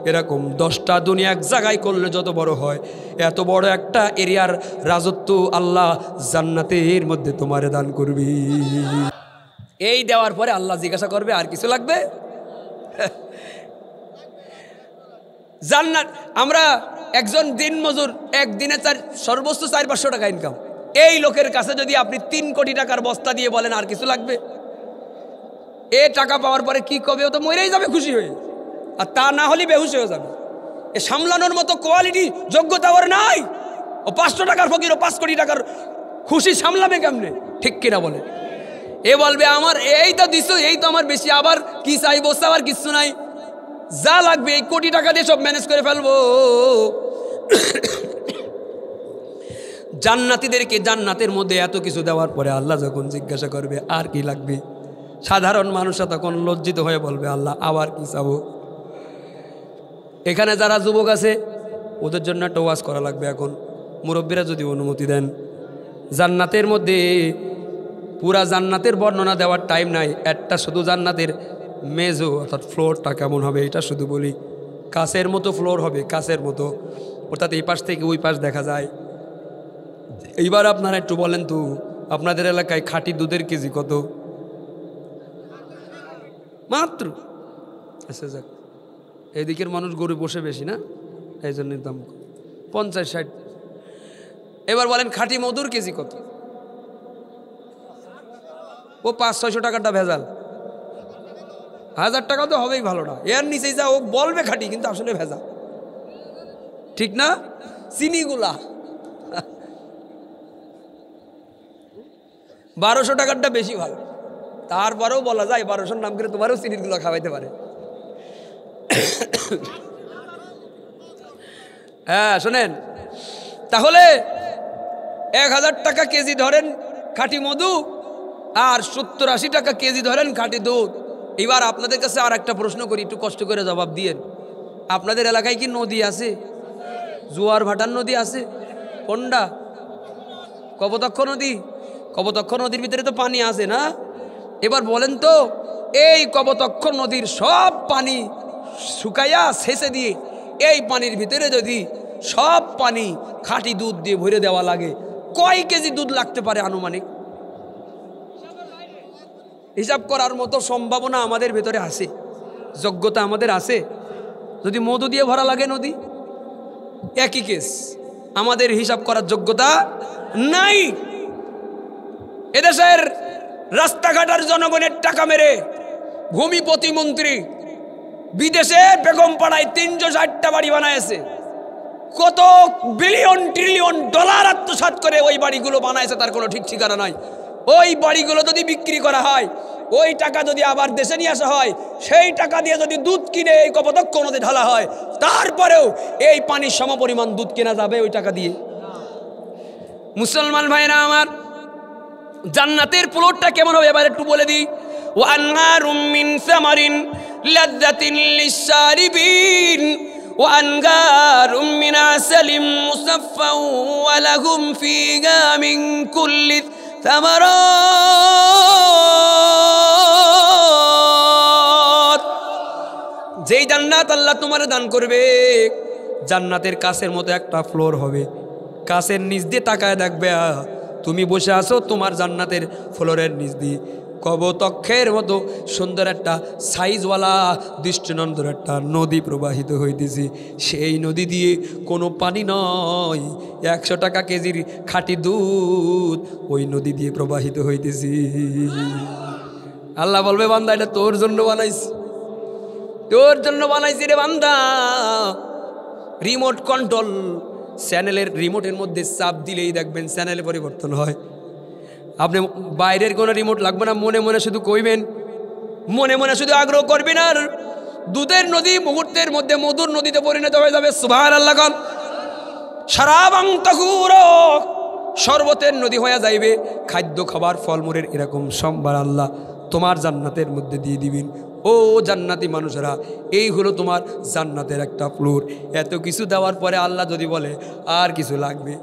এরকম 10টা দুনিয়া এক জায়গায় করলে যত বড় হয়, এত বড় একটা এরিয়ার রাজত্ব আল্লাহ জান্নাতের মধ্যে তোমারে দান করবি। এই দেওয়ার পরে আল্লাহ জিজ্ঞাসা করবে আর কিছু লাগবে? জান্নাত, আমরা একজন দিন মজুর, একদিনে সর্বোচ্চ 400-500 টাকা ইনকাম। এই লোকের কাছে যদি আপনি 3 কোটি টাকার বস্তা দিয়ে বলেন আর কিছু লাগবে, এ টাকা পাওয়ার পরে কি কবে? ও তো মরেই যাবে খুশি হয়ে, আর তা না হলে বেহুশ হয়ে যাবে। এ সামলানোর মতো কোয়ালিটি যোগ্যতা ওর নাই। ও 500 টাকার ফকির, ও 5 কোটি টাকার খুশি সামলাবে কেমনে? ঠিক কিনা বলে? এ বলবে আমার এই তো দিছো, এই তো আমার বেশি, আবার কি চাই? বস্তা আবার কিচ্ছু নাই, যা লাগবে এই কোটি টাকা দিয়ে সব ম্যানেজ করে ফেলবো। জান্নাতীদেরকে জান্নাতের মধ্যে এত কিছু দেওয়ার পরে আল্লাহ যখন জিজ্ঞাসা করবে আর কি লাগবে, সাধারণ মানুষরা তখন লজ্জিত হয়ে বলবে আল্লাহ আবার কি চাবো? এখানে যারা যুবক আছে ওদের জন্য একটা ওয়াজ করা লাগবে এখন, মুরব্বীরা যদি অনুমতি দেন। জান্নাতের মধ্যে পুরা জান্নাতের বর্ণনা দেওয়ার টাইম নাই, একটা শুধু জান্নাতের মেজো অর্থাৎ ফ্লোরটা কেমন হবে এটা শুধু বলি। কাচের মতো ফ্লোর হবে, কাচের মতো, অর্থাৎ এই পাশ থেকে ওই পাশ দেখা যায়। এইবার আপনারা একটু বলেন তো, আপনাদের এলাকায় খাঁটি দুধের কেজি কত? মাত্র, আচ্ছা যাক, এদিকের মানুষ গরু বসে বেশি না, এই জন্য দাম 50-60। এবার বলেন খাঁটি মধুর কেজি কত? ও 500-600 টাকাটা ভেজাল, 1000 টাকা তো হবেই ভালো না, এর নিচেই যা ও বলবে খাঁটি কিন্তু আসলে ভেজাল। ঠিক না? চিনিগুলা 1200 টাকারটা বেশি ভালো, তারপরেও বলা যায় 1200 নাম করে তোমারও চিনির গুলো খাওয়াইতে পারে। হ্যাঁ শোনেন, তাহলে 1000 টাকা কেজি ধরেন খাঁটি মধু, আর 70-80 টাকা কেজি ধরেন খাঁটি দুধ। এবার আপনাদের কাছে আর একটা প্রশ্ন করি, একটু কষ্ট করে জবাব দিয়েন। আপনাদের এলাকায় কি নদী আছে? জোয়ার ভাটার নদী আছে? কোনটা? কপোতাক্ষ নদী। কপোতাক্ষ নদীর ভিতরে তো পানি আছে না? এবার বলেন তো, এই কপোতাক্ষ নদীর সব পানি শুকাইয়া শেষে দিয়ে এই পানির ভিতরে যদি সব পানি খাঁটি দুধ দিয়ে ভরে দেওয়া লাগে, কয় কেজি দুধ লাগতে পারে আনুমানিক? হিসাব করার মতো সম্ভাবনা আমাদের ভেতরে আছে, যোগ্যতা আমাদের আছে। যদি মধু দিয়ে ভরা লাগে নদী, একই কেস, আমাদের হিসাব করার যোগ্যতা নাই। এদেশের রাস্তাঘাটের জনগণের টাকা মেরে ভূমি প্রতিমন্ত্রী বিদেশে বেগমপাড়ায় 360টা বাড়ি বানাইছে, কত বিলিয়ন ট্রিলিয়ন ডলার আত্মসাৎ করে ওই বাড়িগুলো বানাইছে, তার কোনো ঠিক ঠিকানা নাই। ওই বাড়িগুলো যদি বিক্রি করা হয়, ওই টাকা যদি আবার দেশে নিয়ে আসা হয়, সেই টাকা দিয়ে যদি দুধ কিনে এই কপোতাক্ষ নদী ঢালা হয়, তারপরেও এই পানির সমপরিমাণ দুধ কেনা যাবে ওই টাকা দিয়ে? মুসলমান ভাইরা আমার, জান্নাতের প্লটটা কেমন হবে এবার একটু বলে দিই। ওয়ানহারুম মিন সামারিন লাযযাতিন লিশ-শারিবিন ওয়ানহারুম মিন আসালিম মুসাফফা ওয়া লাহুম ফীহা মিন কুল্লি সামারাত। যেই জান্নাত আল্লাহ তোমার দান করবে, জান্নাতের কাছের মতো একটা ফ্লোর হবে, কাছের নিচ দিয়ে তাকায় দেখবে তুমি বসে আছো তোমার জান্নাতের ফ্লোরের নিচ দিয়ে কবতক্ষের মতো সুন্দর একটা সাইজওয়ালা দৃষ্টিনন্দন একটা নদী প্রবাহিত হইতেছে। সেই নদী দিয়ে কোনো পানি নয়, 100 টাকা কেজির খাঁটি দুধ ওই নদী দিয়ে প্রবাহিত হইতেছে। আল্লাহ বলবে, বান্দা এটা তোর জন্য বানাইছি, তোর জন্য বানাইছি রে বান্দা। রিমোট কন্ট্রোল চ্যানেলের রিমোটের মধ্যে চাপ দিলেই দেখবেন চ্যানেলে পরিবর্তন হয়। আপনি বাইরের কোনো রিমোট লাগবে না, মনে মনে শুধু কইবেন, মনে মনে শুধু আগ্রহ করবেন, আর দুধের নদী মুহূর্তের মধ্যে মধুর নদীতে পরিণত হয়ে যাবে। সুবহানাল্লাহ। গান শারাবাং তাহুরা, শরবতের নদী হয়ে যাইবে। খাদ্য খাবার ফলমূলের এরকম সম্ভার আল্লাহ তোমার জান্নাতের মধ্যে দিয়ে দিবেন। ও জান্নাতি মানুষেরা, এই হলো তোমার জান্নাতের একটা ফ্লোর। এত কিছু দেওয়ার পরে আল্লাহ যদি বলে আর কিছু লাগবে,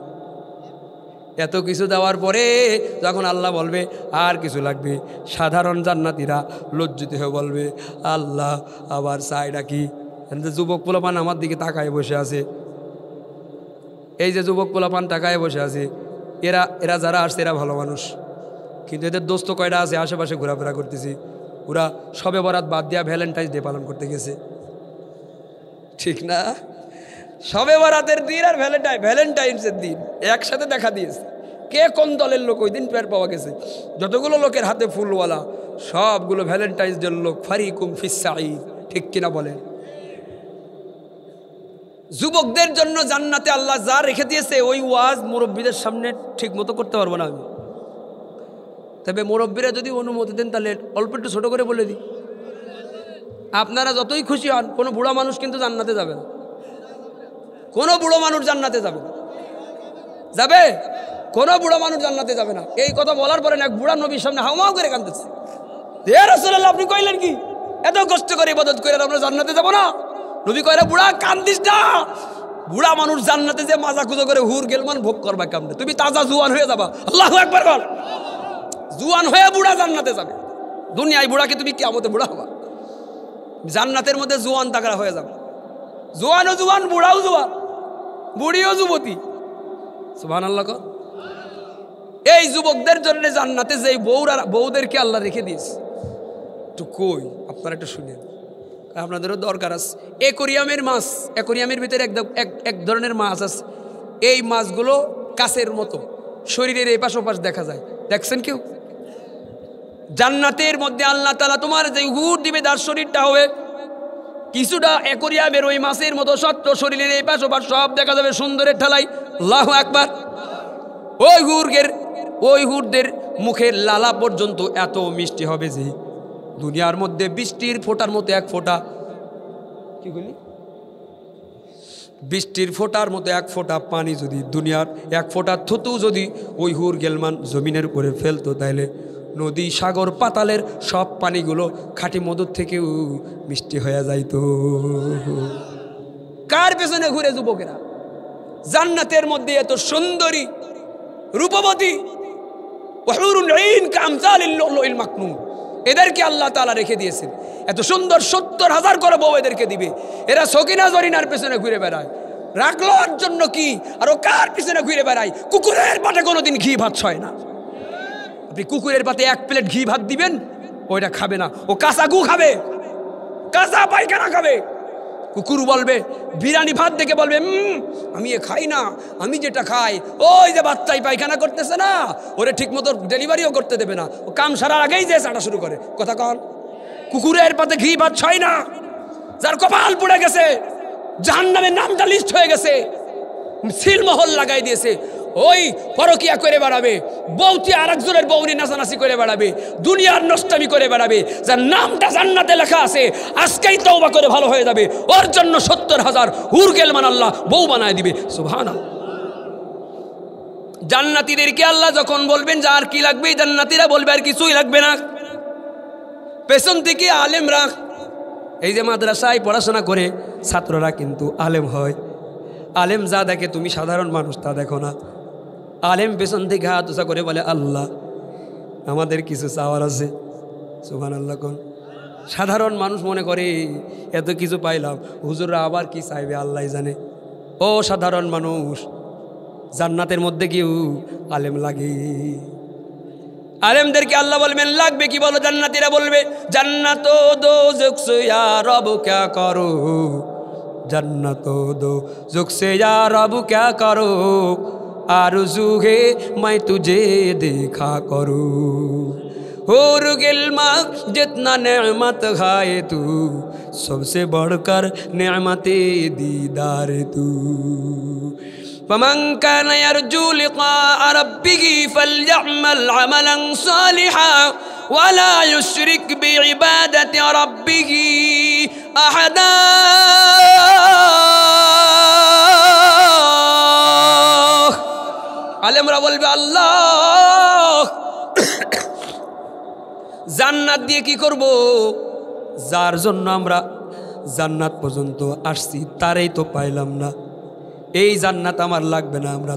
এত কিছু দেওয়ার পরে যখন আল্লাহ বলবে আর কিছু লাগবে, সাধারণ জান্নাতীরা লজ্জিত হয়ে বলবে, আল্লাহ আবার চাইটা কি? যুবক পোলাপান আমার দিকে তাকায় বসে আছে, এই যে যুবক পোলাপান তাকায় বসে আছে, এরা যারা আসছে এরা ভালো মানুষ, কিন্তু এদের দোস্ত কয়টা আছে আশেপাশে ঘোরাফেরা করতেছি, ওরা সবে বরাত বাদ দিয়া ভ্যালেন্টাইন্স ডে পালন করতে গেছে, ঠিক না? সবে বরাতের দিন আর ভ্যালেন্টাইন্সের দিন একসাথে দেখা দিয়েছে। কে কোন দলের লোক ওই দিন পের পাওয়া গেছে? যতগুলো লোকের হাতে ফুলওয়ালা সবগুলো ভ্যালেন্টাইন্স ডের লোক। ফারিকুম ফিস সাঈদ, ঠিক কিনা বলেন? যুবকদের জন্য জান্নাতে আল্লাহ যা রেখে দিয়েছে, ওই ওয়াজ মুরব্বীদের সামনে ঠিক মতো করতে পারবো না আমি। তবে মুরব্বীরা যদি অনুমতি দেন তাহলে অল্প একটু ছোট করে বলে দিই। আপনারা যতই খুশি হন, কোনো বুড়া মানুষ কিন্তু জান্নাতে যাবে না। কোনো বুড়ো মানুষ জান্নাতে যাবে না, যাবে? কোনো বুড়ো মানুষ জান্নাতে যাবে না। এই কথা বলার পরে এক বুড়া নবীর সামনে হাওমাও করে কাঁদতেছে, হে রাসূলুল্লাহ আপনি কইলেন কি? এত কষ্ট করে ইবাদত করে আমরা জান্নাতে যাব না? নবী কইরা, বুড়া কান্দিস না, বুড়া মানুষ জান্নাতে যে মাজা খুঁজো করে হুর গেলমান ভোগ করবা কামনে, তুমি তাজা জুয়ান হয়ে যাবা। আল্লাহু আকবার বল। জুয়ান হয়ে বুড়া জান্নাতে যাবে। দুনিয়ায় বুড়াকে তুমি কিয়ামতে বুড়া হবা, জান্নাতের মধ্যে জুয়ান তাগড়া হয়ে যাবে। জোয়ানও জোয়ান, বুড়াও জোয়ান, বুড়িও যুবতী। সুবহানাল্লাহ। এই যুবকদের জন্য জান্নাতে যে বউদেরকে আল্লাহ রেখে দিয়েছে, একটু কই আপনারা একটু শুনেন, আপনাদেরও দরকার আছে। অ্যাকোরিয়ামের মাছ, অ্যাকোরিয়ামের ভিতরে এক ধরনের মাছ আছে, এই মাছগুলো কাছের মতো, শরীরের এপাশ ওপাশ দেখা যায়, দেখছেন কেউ? জান্নাতের মধ্যে আল্লাহ তাআলা তোমার যে হুর দিবে, তার শরীরটা হবে কিছুটা অ্যাকোরিয়ামের ওই মাছের মতো সত্য, শরীরের এই পাশ ওপাশ সব দেখা যাবে সুন্দরের ঠেলাই। আল্লাহু আকবার। ওই হুরদের মুখের লালা পর্যন্ত এত মিষ্টি হবে যে দুনিয়ার মধ্যে বৃষ্টির ফোঁটার মতো এক ফোঁটা, কি বলি, বৃষ্টির ফোঁটার মতো এক ফোঁটা পানি যদি, দুনিয়ার এক ফোঁটা থুতু যদি ওই হুর গেলমান জমিনের উপরে ফেলতো, তাইলে নদী সাগর পাতালের সব পানিগুলো খাঁটি মধুর থেকেও মিষ্টি হয়ে যাইতো। কার পেছনে ঘুরে যুবকেরা? জান্নাতের মধ্যে এত সুন্দরী রূপবতী, এদেরকে আল্লাহ তাআলা রেখে দিয়েছেন। এত সুন্দর 70,000 করে বউ এদেরকে দিবে। এরা সকিনা জরিনার পেছনে ঘুরে বেড়ায়, রাখলো ওর জন্য কি, আর ও কার পিছনে ঘুরে বেড়ায়? কুকুরের পাতে কোনোদিন ঘি ভাত হয় না। আপনি কুকুরের পাতে 1 প্লেট ঘি ভাত দিবেন, ওইটা খাবে না, ও কাঁচা গু খাবে, কাঁচা পায়খানা খাবে। কুকুর বলবে, বিরিয়ানি ভাত দেখে বলবে আমি এ খাই না, আমি যেটা খাই ওই যে বাচ্চাই পায়খানা করতেছে না, ওরে ঠিক মতো ডেলিভারিও করতে দেবে না, ও কাম সারার আগেই যে চাটা শুরু করে। কথা কন, কুকুরের পাতে ঘি ভাত ছয় না। যার কপাল পুড়ে গেছে, জাহান্নামের নামটা লিস্ট হয়ে গেছে, সিলমোহর লাগাই দিয়েছে, ওই পরকিয়া করে বেড়াবে, বউটি আরেকজনের বউরি নাচানাচি করে বেড়াবে, দুনিয়ার নষ্টামি করে বেড়াবে, যার নামটা জান্নাতে লেখা আছে আজকেই তওবা করে ভালো হয়ে যাবে, ওর জন্য 70,000 হুরগেলমান আল্লাহ বউ বানায় দিবে। সুবহানাল্লাহ। জান্নাতীদেরকে আল্লাহ যখন বলবেন যার কি লাগবে, জান্নাতীরা বলবে আর কিছুই লাগবে না। পেছন থেকে আলেমরা, এই যে মাদ্রাসায় পড়াশোনা করে ছাত্ররা কিন্তু আলেম হয়, আলেম যা দেখে তুমি সাধারণ মানুষ তা দেখো না। আলেম পেছন থেকে হাত উঁচা করে বলে আল্লাহ আমাদের কিছু চাওয়ার আছে। সুবহানাল্লাহ। কোন সাধারণ মানুষ মনে করে এত কিছু পাইলাম, হুজুররা আবার কি চাইবে আল্লাহ জানে। ও সাধারণ মানুষ, জান্নাতের মধ্যে কেউ আলেম লাগে। আলেমদেরকে আল্লাহ বলবেন লাগবে কি, বলো? জান্নাতীরা বলবে জান্নাত দোজখ সে ইয়া রব ক্যা করো, जन्नत दो जुग से या रब क्या करो, आरज़ू है मैं तुझे देखा करूँ। और गिल्मा जितना नेमत खाए तू, सबसे बढ़कर नेमते दीदार तू। फमन कान यरजू लिक़ाअ रब्बिही फल्यअमल अमलन सालिहा वला युश्रिक बिइबादति रब्बिही अहदा। আলেমরা বলবে আল্লাহ জান্নাত দিয়ে কি করব? যার জন্য আমরা জান্নাত পর্যন্ত আসছি তারই তো পাইলাম না। এই জান্নাত আমার লাগবে না, আমরা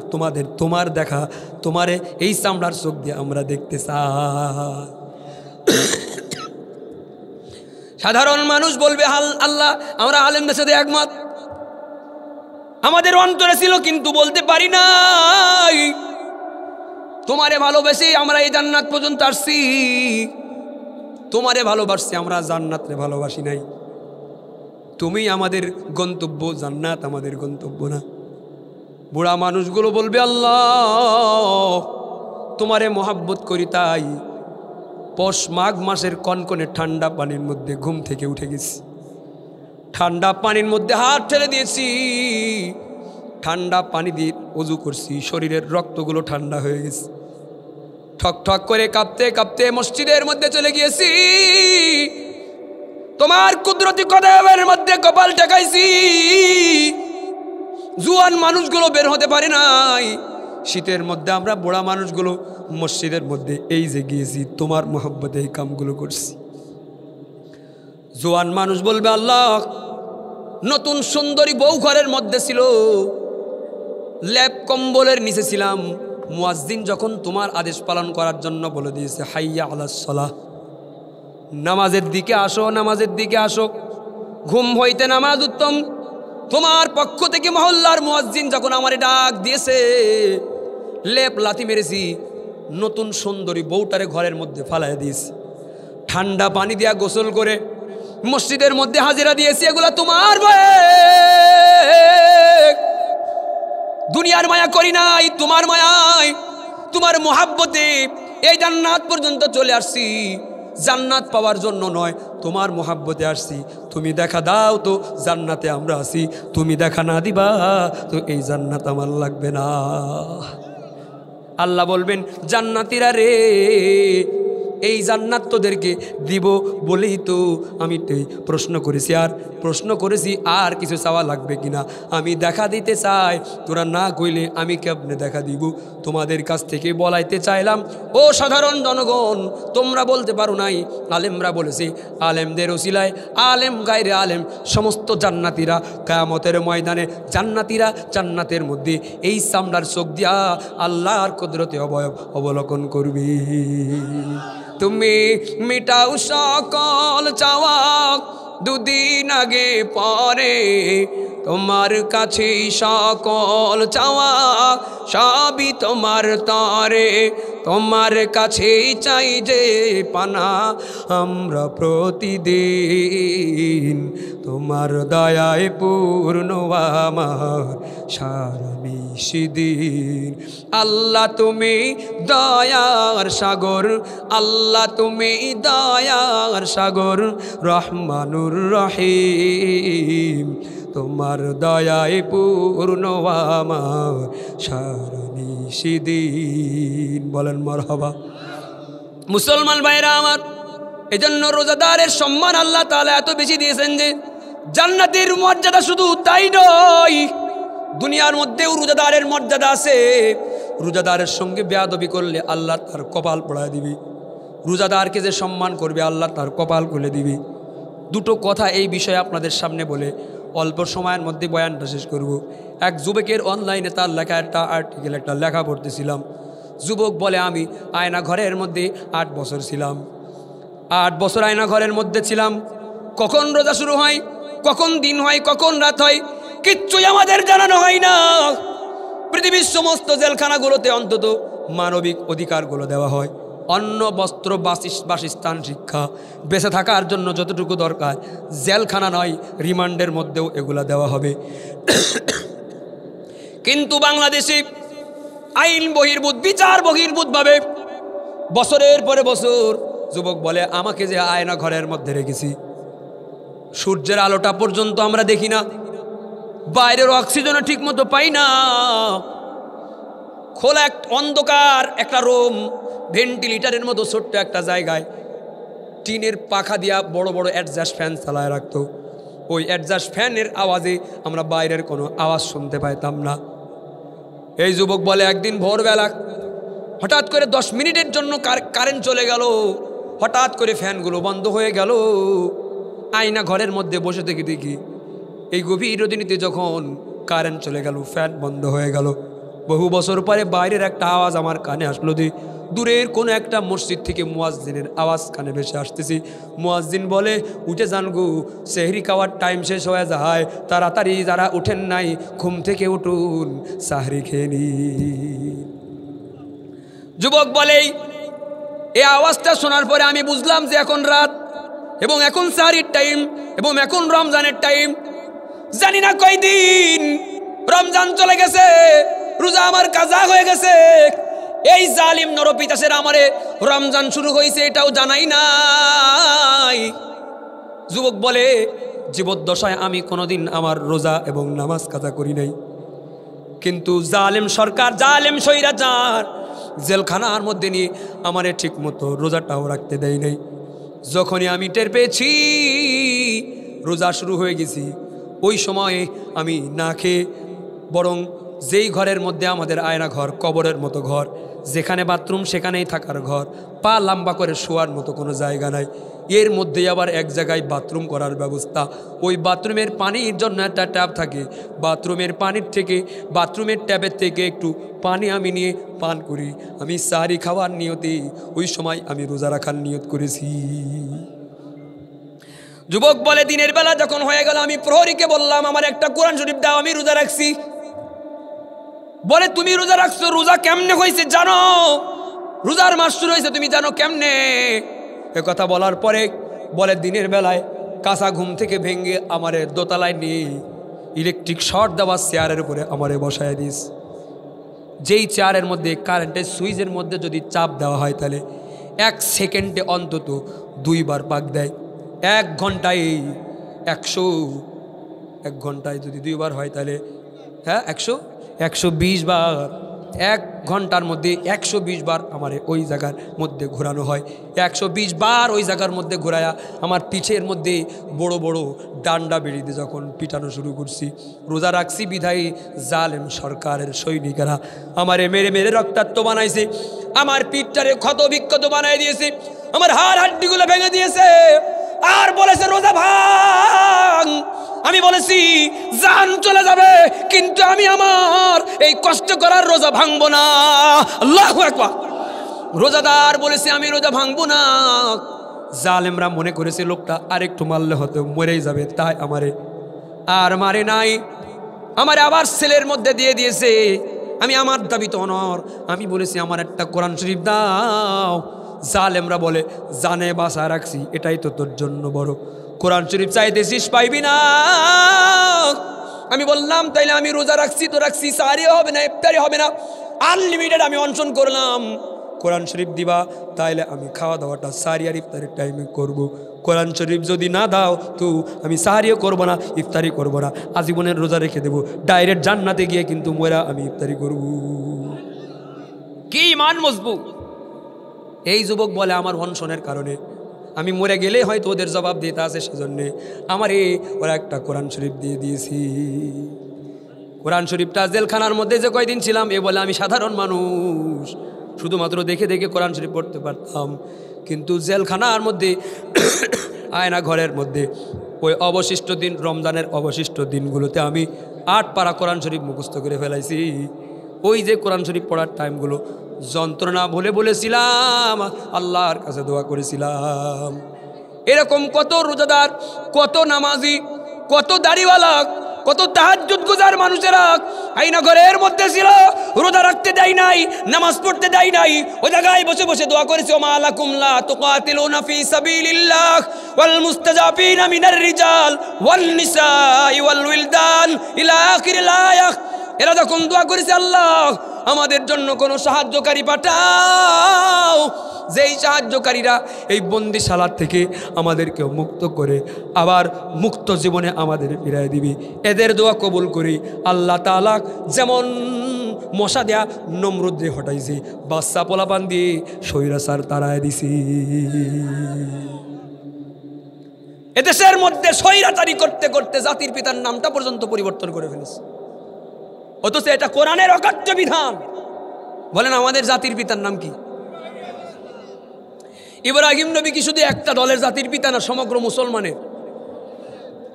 তোমার দেখা, তোমারে এই চামড়ার চোখ দিয়ে আমরা দেখতে চাই। সাধারণ মানুষ বলবে আল্লাহ আমরা আলেমদের সাথে একমত, আমাদের অন্তরে ছিল কিন্তু বলতে পারি নাই, তোমারে ভালোবেসে আমরা এই জান্নাত পর্যন্ত আসছি, তোমারে ভালোবাসছি, আমরা জান্নাতরে ভালোবাসি নাই। তুমি আমাদের গন্তব্য, জান্নাত আমাদের গন্তব্য না। বুড়া মানুষগুলো বলবে আল্লাহ তোমারে মোহাব্বত করি তাই পৌষ মাঘ মাসের কনকনে ঠান্ডা পানির মধ্যে ঘুম থেকে উঠে গেছি, ঠান্ডা পানির মধ্যে হাত ঠেলে দিয়েছি, ঠান্ডা পানি দিয়ে ওযু করছি, শরীরের রক্তগুলো ঠান্ডা হয়ে গেছে, ঠক ঠক করে কাঁপতে কাঁপতে মসজিদের মধ্যে চলে গিয়েছি, তোমার কুদরতি কদমের মধ্যে কপাল ঠেকাইছি। জুয়ান মানুষগুলো বের হতে পারে নাই, শীতের মধ্যে আমরা বুড়া মানুষগুলো মসজিদের মধ্যে এই যে গিয়েছি, তোমার মোহাব্বতে এই কামগুলো করছি। জোয়ান মানুষ বলবে আল্লাহ নতুন সুন্দরী বউ ঘরের মধ্যে ছিল, লেপ কম্বলের নিচে ছিলাম, মুয়াজ্জিন যখন তোমার আদেশ পালন করার জন্য বলে দিয়েছে হাইয়া আলাস সালাহ, নামাজের দিকে আসো, নামাজের দিকে আসো, ঘুম হইতে নামাজ উত্তম, তোমার পক্ষ থেকে মহল্লার মুয়াজ্জিন যখন আমারে ডাক দিয়েছে, লেপ লাথি মেরেছি, নতুন সুন্দরী বউটারে ঘরের মধ্যে ফালাই দিয়েছি, ঠান্ডা পানি দিয়া গোসল করে মসজিদের মধ্যে হাজিরা দিয়েছি, এগুলা তোমার ভয়ে, দুনিয়ার মায়া করি নাই, তোমার মায়ায়, তোমার মোহাব্বতে এই জান্নাত পর্যন্ত চলে আসছি। জান্নাত পাওয়ার জন্য নয়, তোমার মোহাব্বতে আসছি। তুমি দেখা দাও তো জান্নাতে আমরা আছি, তুমি দেখা না দিবা তো এই জান্নাত আমার লাগবে না। আল্লাহ বলবেন জান্নাতীরা রে, এই জান্নাত তোদেরকে দিব বলেই তো আমি প্রশ্ন করেছি, আর প্রশ্ন করেছি আর কিছু চাওয়া লাগবে কিনা, আমি দেখা দিতে চাই, তোরা না কইলে আমি কেমনে দেখা দিব? তোমাদের কাছ থেকে বলাইতে চাইলাম ও সাধারণ জনগণ, তোমরা বলতে পারো নাই, আলেমরা বলেছে, আলেমদের ওসিলায় আলেম গায়রে আলেম সমস্ত জান্নাতীরা কিয়ামতের ময়দানে জান্নাতীরা জান্নাতের মধ্যে এই চামড়ার চোখ দিয়া আল্লাহর কুদরতে অবলোকন করবি। তুমি মিটাও সকল চাওয়া দুদিন আগে পরে তোমার কাছে সকল চাওয়া সবই তোমার তরে তোমার কাছে চাই যে পানা আমরা প্রতিদিন তোমার দয়ায় পূর্ণ আমার সারা নিশিদিন আল্লাহ তুমি দয়ার সাগর আল্লাহ তুমি দয়ার সাগর রহমানুর রহিম তোমার দয়ায় পূর্ণ আমার সারা নিশিদিন বলেন মারহাবা মুসলমান ভাইরা আমার এজন্য রোজাদারের সম্মান আল্লাহ তাআলা এত বেশি দিয়েছেন যে জান্নাতের মর্যাদা শুধু তাই নয় দুনিয়ার মধ্যেও রোজাদারের মর্যাদা আছে রোজাদারের সঙ্গে বেয়াদবি করলে আল্লাহ তার কপাল পোড়ায় দিবি রোজাদারকে যে সম্মান করবে আল্লাহ তার কপাল খুলে দিবি দুটো কথা এই বিষয়ে আপনাদের সামনে বলে অল্প সময়ের মধ্যে বয়ানটা শেষ করব এক যুবকের অনলাইনে তার লেখা একটা আর্টিকেল একটা লেখা পড়তেছিলাম যুবক বলে আমি আয়না ঘরের মধ্যে 8 বছর ছিলাম 8 বছর আয়না ঘরের মধ্যে ছিলাম কখন রোজা শুরু হয় কখন দিন হয় কখন রাত হয় কিচ্ছুই আমাদের জানানো হয় না পৃথিবীর সমস্ত জেলখানাগুলোতে অন্তত মানবিক অধিকারগুলো দেওয়া হয় অন্ন বস্ত্র বাসস্থান শিক্ষা বেঁচে থাকার জন্য যতটুকু দরকার জেলখানা নয় রিমান্ডের মধ্যেও এগুলা দেওয়া হবে কিন্তু বাংলাদেশে আইন বহির্ভূত বিচার বহির্ভূতভাবে বছরের পরে বছর যুবক বলে আমাকে যে আয়না ঘরের মধ্যে রেখেছি সূর্যের আলোটা পর্যন্ত আমরা দেখি না বাইরের অক্সিজেনও ঠিক মতো পাই না খোলা এক অন্ধকার একটা রুম ভেন্টিলেটরের মতো ছোট্ট একটা জায়গায় টিনের পাখা দিয়া বড় বড় অ্যাডজাস্ট ফ্যান চালায় রাখতো ওই অ্যাডজাস্ট ফ্যানের আওয়াজে আমরা বাইরের কোনো আওয়াজ শুনতে পাইতাম না এই যুবক বলে একদিন ভোরবেলা হঠাৎ করে 10 মিনিটের জন্য কারেন্ট চলে গেল হঠাৎ করে ফ্যানগুলো বন্ধ হয়ে গেল আয়না ঘরের মধ্যে বসে থেকে দেখি এই গভীর রজনীতে যখন কারেন্ট চলে গেল ফ্যান বন্ধ হয়ে গেল বহু বছর পরে বাইরের একটা আওয়াজ আমার কানে আসলো দূরের কোনো একটা মসজিদ থেকে মুয়াজ্জিনের আওয়াজ কানে ভেসে আসতেছি মুয়াজ্জিন বলে উঠে যান গো সেহরি খাওয়ার টাইম শেষ হয়ে যায় তাড়াতাড়ি যারা উঠেন নাই ঘুম থেকে উঠুন সাহরি খেয়ে নিন যুবক বলেই এই আওয়াজটা শোনার পরে আমি বুঝলাম যে এখন রাত এবং এখন সাহরির টাইম এবং এখন রমজানের টাইম জানি না কয়দিন রমজান চলে গেছে রোজা আমার কাজা হয়ে গেছে এই জালিম নরপিতাসের আমারে রমজান শুরু হয়েছে এটাও জানাই নাই যুবক বলে জীবদ্দশায় আমি কোনোদিন আমার রোজা এবং নামাজ কাজা করি নাই কিন্তু জালেম সরকার জালেম স্বৈরাচার জেলখানার মধ্যে নিয়ে আমারে ঠিক মতো রোজাটাও রাখতে দেয় নাই যখনই আমি টের পেয়েছি রোজা শুরু হয়ে গেছি ওই সময়ে আমি না খেয়ে বরং যেই ঘরের মধ্যে আমাদের আয়না ঘর কবরের মতো ঘর যেখানে বাথরুম সেখানেই থাকার ঘর পা লম্বা করে শোয়ার মতো কোনো জায়গা নাই এর মধ্যেই আবার এক জায়গায় বাথরুম করার ব্যবস্থা ওই বাথরুমের পানির জন্য একটা ট্যাপ থাকে বাথরুমের পানির থেকে বাথরুমের ট্যাপের থেকে একটু পানি আমি নিয়ে পান করি আমি সাহরি খাওয়ার নিয়তে ওই সময় আমি রোজা রাখার নিয়ত করেছি যুবক বলে দিনের বেলা যখন হয়ে গেল আমি প্রহরীকে বললাম আমার একটা কোরআন শরীফ দাও আমি রোজা রাখছি বলে তুমি রোজা রাখছো রোজা কেমনে হয়েছে জানো রোজার মাস শুরু হয়েছে তুমি জানো কেমনে এ কথা বলার পরে বলে দিনের বেলায় কাঁচা ঘুম থেকে ভেঙে আমারে দোতলায় নিয়ে ইলেকট্রিক শর্ট দেওয়া চেয়ারের উপরে আমারে বসায় দিস যেই চেয়ারের মধ্যে কারেন্টের সুইচের মধ্যে যদি চাপ দেওয়া হয় তাহলে 1 সেকেন্ডে অন্তত 2 বার পাক দেয় 1 ঘন্টায় 1 ঘন্টায় যদি 2 বার হয় তাহলে হ্যাঁ 120 বার 1 ঘন্টার মধ্যে 120 বার আমার ওই জায়গার মধ্যে ঘোরানো হয় 120 বার ওই জায়গার মধ্যে ঘোরায়া আমার পিঠের মধ্যে বড় বড় ডান্ডা বেরিয়ে যখন পিটানো শুরু করছি রোজা রাখছি বিধায়ী জালেম সরকারের সৈনিকেরা আমারে মেরে মেরে রক্তাক্ত বানাইছে আমার পিঠটারে ক্ষত বিক্ষত বানাই দিয়েছে আমার হাড় হাড্ডিগুলো ভেঙে দিয়েছে আর বলেছে রোজা ভাঙ আমি বলেছি জান চলে যাবে কিন্তু আমি আমার এই কষ্ট করার রোজা ভাঙবো না আল্লাহু আকবার রোজাদার বলেছে আমি রোজা ভাঙবো না। জালেমরা মনে করেছে লোকটা আরেকটু মারলে হয়তো মরেই যাবে, তাই আমারে আর মারে নাই, আমারে আবার ছেলের মধ্যে দিয়ে দিয়েছে। আমি আমার দাবি তো অনর, আমি বলেছি আমার একটা কোরআন শরীফ দাও। জালেমরা বলে জানে বাসায় রাখছি, এটাই তো তোর জন্য বড়, কোরআন শরীফ চাইতেছিস পাইবি না। আমি বললাম তাইলে আমি রোজা রাখছি তো রাখছি, সাহারিও হবে না, ইফতারি হবে না, আনলিমিটেড আমি অনশন করলাম। কোরআন শরীফ দিবা তাইলে আমি খাওয়া দাওয়াটা সাহারি আর ইফতারের টাইমে করব। কোরআন শরীফ যদি না দাও তো আমি সাহারিও করব না, ইফতারি করব না, আজীবনের রোজা রেখে দেবো, ডাইরেক্ট জান্নাতে গিয়ে কিন্তু মোরা আমি ইফতারি করব। কি ইমান মজবুত! এই যুবক বলে আমার অনশনের কারণে আমি মরে গেলে হয়তো ওদের জবাব দিতে আছে, সেজন্যে আমার ওরা একটা কোরআন শরীফ দিয়ে দিয়েছি। কোরআন শরীফটা জেলখানার মধ্যে যে কয়দিন ছিলাম, এ বলে আমি সাধারণ মানুষ, শুধুমাত্র দেখে দেখে কোরআন শরীফ পড়তে পারতাম, কিন্তু জেলখানার মধ্যে আয়না ঘরের মধ্যে ওই অবশিষ্ট দিন, রমজানের অবশিষ্ট দিনগুলোতে আমি 8 পারা কোরআন শরীফ মুখস্থ করে ফেলাইছি। ওই যে কোরআন শরীফ পড়ার টাইমগুলো যন্ত্রণা বলে বলেছিলাম, আল্লাহর কাছে দোয়া করেছিলাম। এরকম কত রোজাদার, কত নামাজি, কত দাড়িওয়ালা, কত তাহাজ্জুদ গুজার মানুষেরা আয়না ঘরের মধ্যে ছিল, রোজা রাখতে দেয় নাই, নামাজ পড়তে দেয় নাই, ওই জায়গায় বসে বসে দোয়া করেছে, ওমা লাকুম লা তুকাতিলুনা ফি সাবিলিল্লাহ ওয়াল মুস্তাজাবিনা মিনার রিজাল ওয়ান নিসাই ওয়াল উইলদান ইলা আখিরিল আয়াত। এরা যখন দোয়া করেছে, আল্লাহ আমাদের জন্য কোনো সাহায্যকারী পাঠাও, যেই সাহায্যকারীরা এই বন্দিশালার থেকে আমাদেরকে মুক্ত করে আবার মুক্ত জীবনে আমাদের ফিরাই দিবি, এদের দোয়া কবুল করি। আল্লাহ তাআলা যেমন মশা দেয়া নমরুদে হটাইছি, বাচ্চা পোলাপান দিয়ে স্বৈরাচার তাড়ায় দিছি। এদেশের মধ্যে স্বৈরাচারী করতে করতে জাতির পিতার নামটা পর্যন্ত পরিবর্তন করে ফেলেছে, অথচ এটা কোরআনের অকাট্য বিধান। বলেন আমাদের জাতির পিতার নাম কি? ইব্রাহিম নবী কি শুধু একটা দলের জাতির পিতা না, সমগ্র মুসলমানের?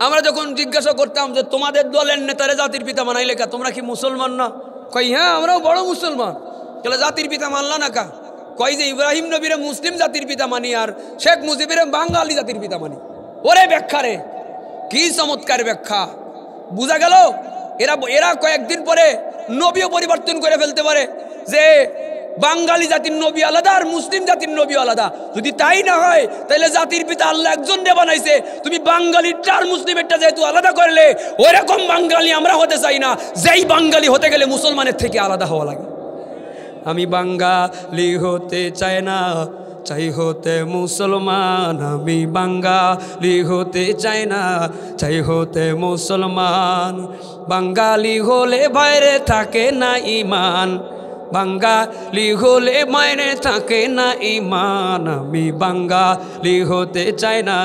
আমরা যখন জিজ্ঞাসা করতাম যে তোমাদের দলের নেতারে জাতির পিতা মানাইলে কা, তোমরা কি মুসলমান না? কই হ্যাঁ আমরাও বড় মুসলমান। তাহলে জাতির পিতা মানলা না কা? কই যে ইব্রাহিম নবীরে মুসলিম জাতির পিতা মানি আর শেখ মুজিবের বাঙালি জাতির পিতা মানি। ওরে ব্যাখ্যা রে, কি চমৎকার ব্যাখ্যা! বুঝা গেল এরা কয়েকদিন পরে নবীও পরিবর্তন করে ফেলতে পারে, যে বাঙালি জাতির নবী আলাদা আর মুসলিম জাতির নবী আলাদা। যদি তাই না হয় তাহলে জাতির পিতা আল্লাহ একজন রে বানাইছে, তুমি বাঙালিরটা আর মুসলিমেরটা যেহেতু আলাদা করলে, ওইরকম বাঙালি আমরা হতে চাই না, যেই বাঙালি হতে গেলে মুসলমানের থেকে আলাদা হওয়া লাগে। আমি বাঙালি হতে চাই না, চাই হতে মুসলমান। আমি বাঙালি হতে চাই না, চাই হতে মুসলমান। বাঙালি হলে বাইরে থাকে না ইমান, বাঙালি হলে মায়নে থাকে না ইমান। আমি বাঙালি হতে চাই না,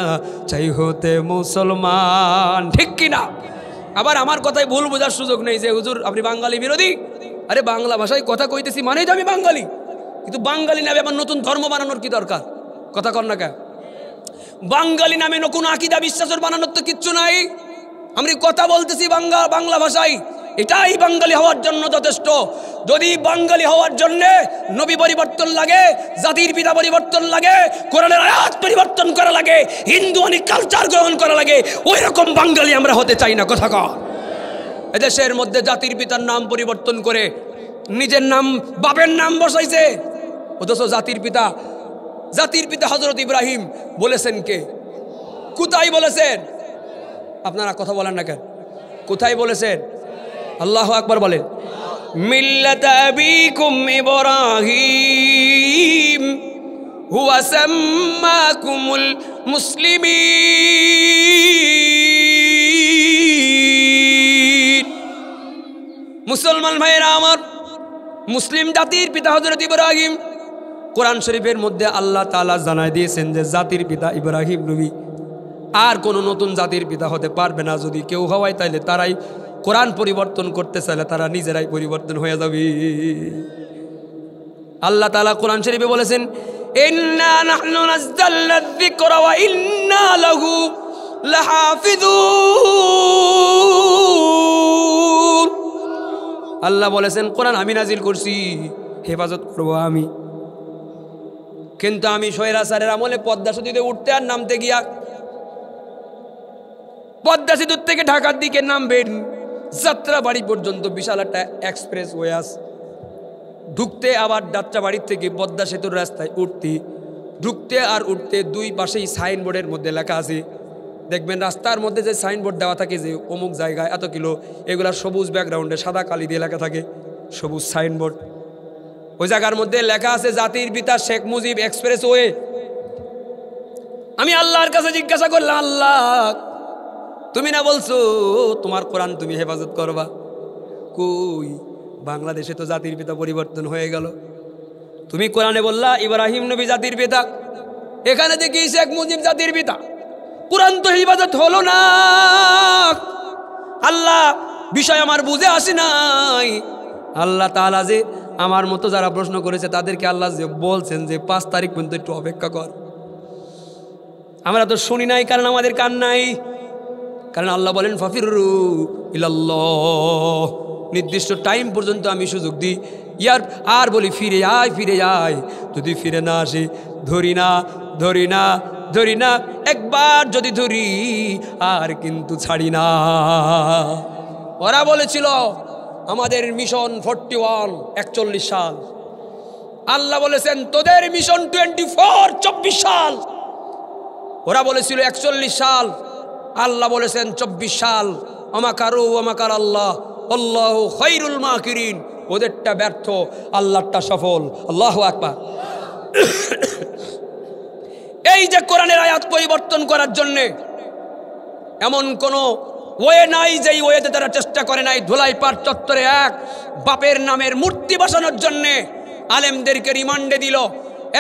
চাই হতে মুসলমান। ঠিক কিনা? আবার আমার কথায় ভুল বোঝার সুযোগ নেই যে হুজুর আপনি বাঙালি বিরোধী। আরে বাংলা ভাষায় কথা কইতেছি মানেই তো আমি বাঙালি, কিন্তু বাঙালি নামে আবার নতুন ধর্ম বানানোর কি দরকার? কথা কর না কে? বাঙালি নামে নতুন আকীদা বিশ্বাসের বানানোর তো কিচ্ছু নাই। আমি কথা বলতেছি বাংলা ভাষায়, এটাই বাঙালি হওয়ার জন্য যথেষ্ট। যদি বাঙালি হওয়ার জন্য নবী পরিবর্তন লাগে, জাতির পিতা পরিবর্তন লাগে, কোরআনের আয়াত পরিবর্তন করা লাগে, হিন্দু অনেক কালচার গ্রহণ করা লাগে, ওই রকম বাঙালি আমরা হতে চাই না। কথা কর। এদেশের মধ্যে জাতির পিতার নাম পরিবর্তন করে নিজের নাম, বাপের নাম বসাইছে, অথচ জাতির পিতা হযরত ইব্রাহিম বলেছেন কে? কোথায় বলেছেন? আপনারা কথা বলেন না কেন? কোথায় বলেছেন? আল্লাহু আকবার বলেন। মিল্লাতা আবিকুম ইব্রাহিম হুয়া সাম্মাকুমুল মুসলিমিন। মুসলমান ভাইয়েরা আমার, মুসলিম জাতির পিতা হযরত ইব্রাহিম। কোরআন শরীফের মধ্যে আল্লাহ তাআলা জানায় দিয়েছেন যে জাতির পিতা ইব্রাহিম নবী, আর কোনো নতুন জাতির পিতা হতে পারবে না। যদি কেউ হওয়ায় তাইলে তারাই কোরআন পরিবর্তন করতে চাইলে তারা নিজেরাই পরিবর্তন হয়ে যাবে। আল্লাহ তাআলা কোরআন শরীফে বলেছেন, ইন্না নাহনু নাযালনা যিকরা ওয়া ইন্না লাহু লাহাফিজুন। আল্লাহ বলেছেন কোরআন আমি নাজিল করছি, হেফাজত করব আমি। কিন্তু আমি স্বৈরাচারের আমলে পদ্মা সেতুতে উঠতে আর নামতে গিয়া পদ্মা সেতুর থেকে ঢাকার দিকে নামবেন যাত্রাবাড়ি পর্যন্ত বিশাল একটা এক্সপ্রেস ওয়ে আছে, ঢুকতে আবার যাত্রাবাড়ির থেকে পদ্মা সেতুর রাস্তায় উঠতে, ঢুকতে আর উঠতে দুই পাশেই সাইনবোর্ডের মধ্যে লেখা আছে, দেখবেন রাস্তার মধ্যে যে সাইনবোর্ড দেওয়া থাকে যে অমুক জায়গায় এত কিলো, এগুলা সবুজ ব্যাকগ্রাউন্ডে সাদা কালি দিয়ে লেখা থাকে, সবুজ সাইনবোর্ড। ওই জায়গার মধ্যে লেখা আছে জাতির পিতা শেখ মুজিব এক্সপ্রেস ওয়ে। আমি আল্লাহর কাছে জিজ্ঞাসা করলাম, আল্লাহ তুমি না বলছো তোমার কোরআন তুমি হেফাজত করবা, কই বাংলাদেশে তো জাতির পিতা পরিবর্তন হয়ে গেল। তুমি কোরআনে বললা ইব্রাহিম নবী জাতির পিতা, এখানে দেখি শেখ মুজিব জাতির পিতা, কোরআন তো হেফাজত হলো না। আল্লাহ বিষয় আমার বুঝে আসে নাই। আল্লাহ তাআলা যে আমার মতো যারা প্রশ্ন করেছে তাদেরকে আল্লাহ যে বলছেন যে 5 তারিখ পর্যন্ত একটু অপেক্ষা কর। আমরা তো শুনি নাই, কারণ আমাদের কান নাই। কারণ আল্লাহ বলেন ফাফিরু ইলাল্লাহ, নির্দিষ্ট টাইম পর্যন্ত আমি সুযোগ দিই, ইয়ার আর বলি ফিরে আয় ফিরে আয়, যদি ফিরে না আসে ধরি না ধরি না ধরি না, একবার যদি ধরি আর কিন্তু ছাড়ি না। ওরা বলেছিল আমাদের মিশন 41 সাল, আল্লাহ বলেছেন তোদের মিশন 24 সাল। ওরা বলেছিল 41 সাল, আল্লাহ বলেছেন 24 সাল। আমাকারু আমাকার আল্লাহ আল্লাহু খায়রুল মাকিরিন, ওদেরটা ব্যর্থ আল্লাহটা সফল। আল্লাহু আকবার। এই যে কোরআনের আয়াত পরিবর্তন করার জন্যে এমন কোনো ওয়ে নাই যেই ওয়েতে তারা চেষ্টা করে নাই। ধুলাইপাড় চত্বরে এক বাপের নামের মূর্তি বসানোর জন্যে আলেমদেরকে রিমান্ডে দিল,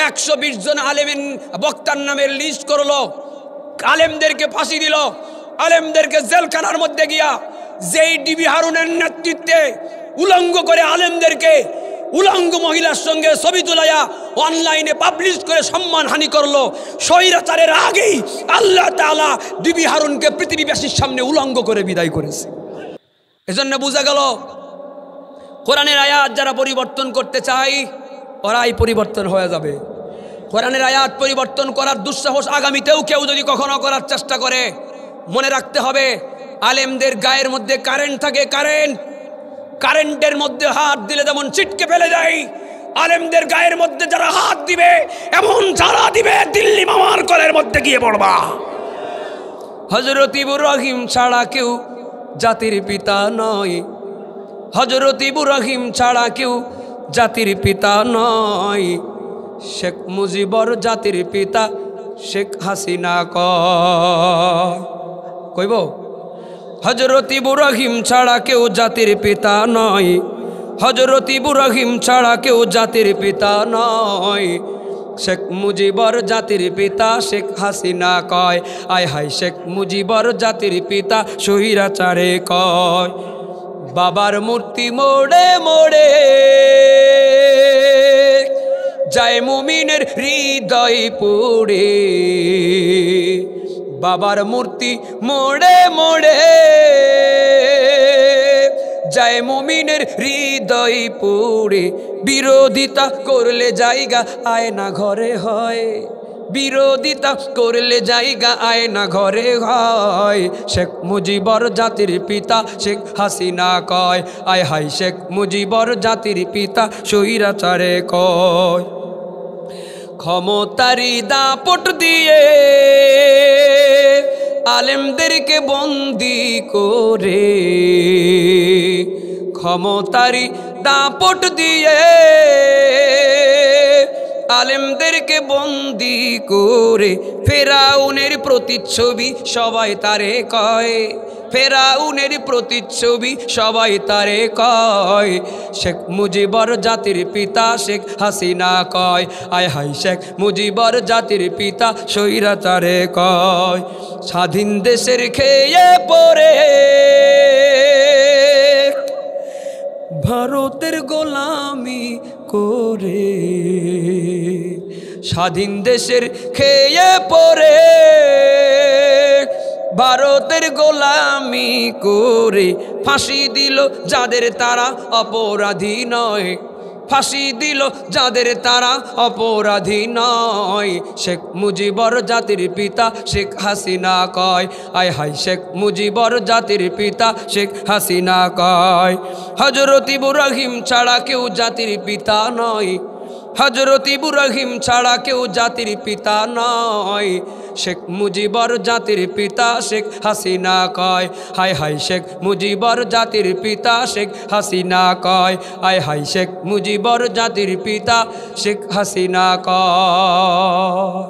120 জন আলেমের বক্তার নামের লিস্ট করলো, আলেমদেরকে ফাঁসি দিল, আলেমদেরকে জেলখানার মধ্যে গিয়া যেই ডিবি হারুনের নেতৃত্বে উলঙ্গ করে আলেমদেরকে উলঙ্গ মহিলার সঙ্গে ছবি তুলাইয়া অনলাইনে পাবলিশ করে সম্মানহানি করলো, স্বৈরাচারের আগেই আল্লাহ তাআলা ডিবি হারুনকে পৃথিবীবাসীর সামনে উলঙ্গ করে বিদায় করেছে। এজন্য বোঝা গেল কোরআনের আয়াত যারা পরিবর্তন করতে চায় ওরাই পরিবর্তন হয়ে যাবে। কোরআনের আয়াত পরিবর্তন করার দুঃসাহস আগামীতেও কেউ যদি কখনো করার চেষ্টা করে, মনে রাখতে হবে আলেমদের গায়ের মধ্যে কারেন্ট থাকে, কারেন্টের মধ্যে হাত দিলে যেমন ছিটকে ফেলে যায়, আলেমদের গায়ের মধ্যে যারা হাত দিবে এমন ঝাড়া দিবে দিল্লি মামার কলের মধ্যে গিয়ে পড়বা। হযরত ইব্রাহিম ছাড়া কেউ জাতির পিতা নয়, হযরত ইব্রাহিম ছাড়া কেউ জাতির পিতা নয়, শেখ মুজিবর জাতির পিতা শেখ হাসিনা কইব। হযরত ইব্রাহিম ছাড়া কেউ জাতির পিতা নয়, হযরত ইব্রাহিম ছাড়া কেউ জাতির পিতা নয়, শেখ মুজিবর জাতির পিতা শেখ হাসিনা কয়। আয় হায় শেখ মুজিবর জাতির পিতা স্বৈরাচারে কয়। বাবার মূর্তি মোড়ে মোড়ে যায় মুমিনের হৃদয় পুড়ে, বাবার মূর্তি মোড়ে মোড়ে যায় মুমিনের হৃদয় পুড়ে, বিরোধিতা করলে জায়গা আয়না ঘরে হয়, বিরোধিতা করলে জায়গা আয়না ঘরে হয়, শেখ মুজিবর জাতির পিতা শেখ হাসিনা কয়। আয় হায় শেখ মুজিবর জাতির পিতা স্বৈরাচারে কয়। ক্ষমতারি দাপট দিয়ে আলেমদেরকে বন্দি করে, ক্ষমতারি দাপট দিয়ে আলেমদেরকে বন্দি করে, ফেরাউনের প্রতিচ্ছবি সবাই তারে কয়, ফেরাউনের প্রতিচ্ছবি সবাই তারে কয়, শেখ মুজিবর জাতির পিতা শেখ হাসিনা কয়। আয় হায় শেখ মুজিবর জাতির পিতা স্বৈরাচারে কয়। স্বাধীন দেশের খেয়ে পড়ে ভারতের গোলামি করে, স্বাধীন দেশের খেয়ে পড়ে ভারতের গোলামি করে, ফাঁসি দিল যাদের তারা অপরাধী নয়, ফাঁসি দিল যাদের তারা অপরাধী নয়। শেখ মুজিবর জাতির পিতা শেখ হাসিনা কয়, আয় হায় শেখ মুজিবর জাতির পিতা শেখ হাসিনা কয়। হযরত ইব্রাহিম ছাড়া কেউ জাতির পিতা নয়, হযরত ইব্রাহিম ছাড়া কেউ জাতির পিতা নয়। শেখ মুজিবর জাতির পিতা শেখ হাসিনা কয়, হায় হায় শেখ মুজিবর জাতির পিতা শেখ হাসিনা কয়, হায় হায় শেখ মুজিবর জাতির পিতা শেখ হাসিনা কয়।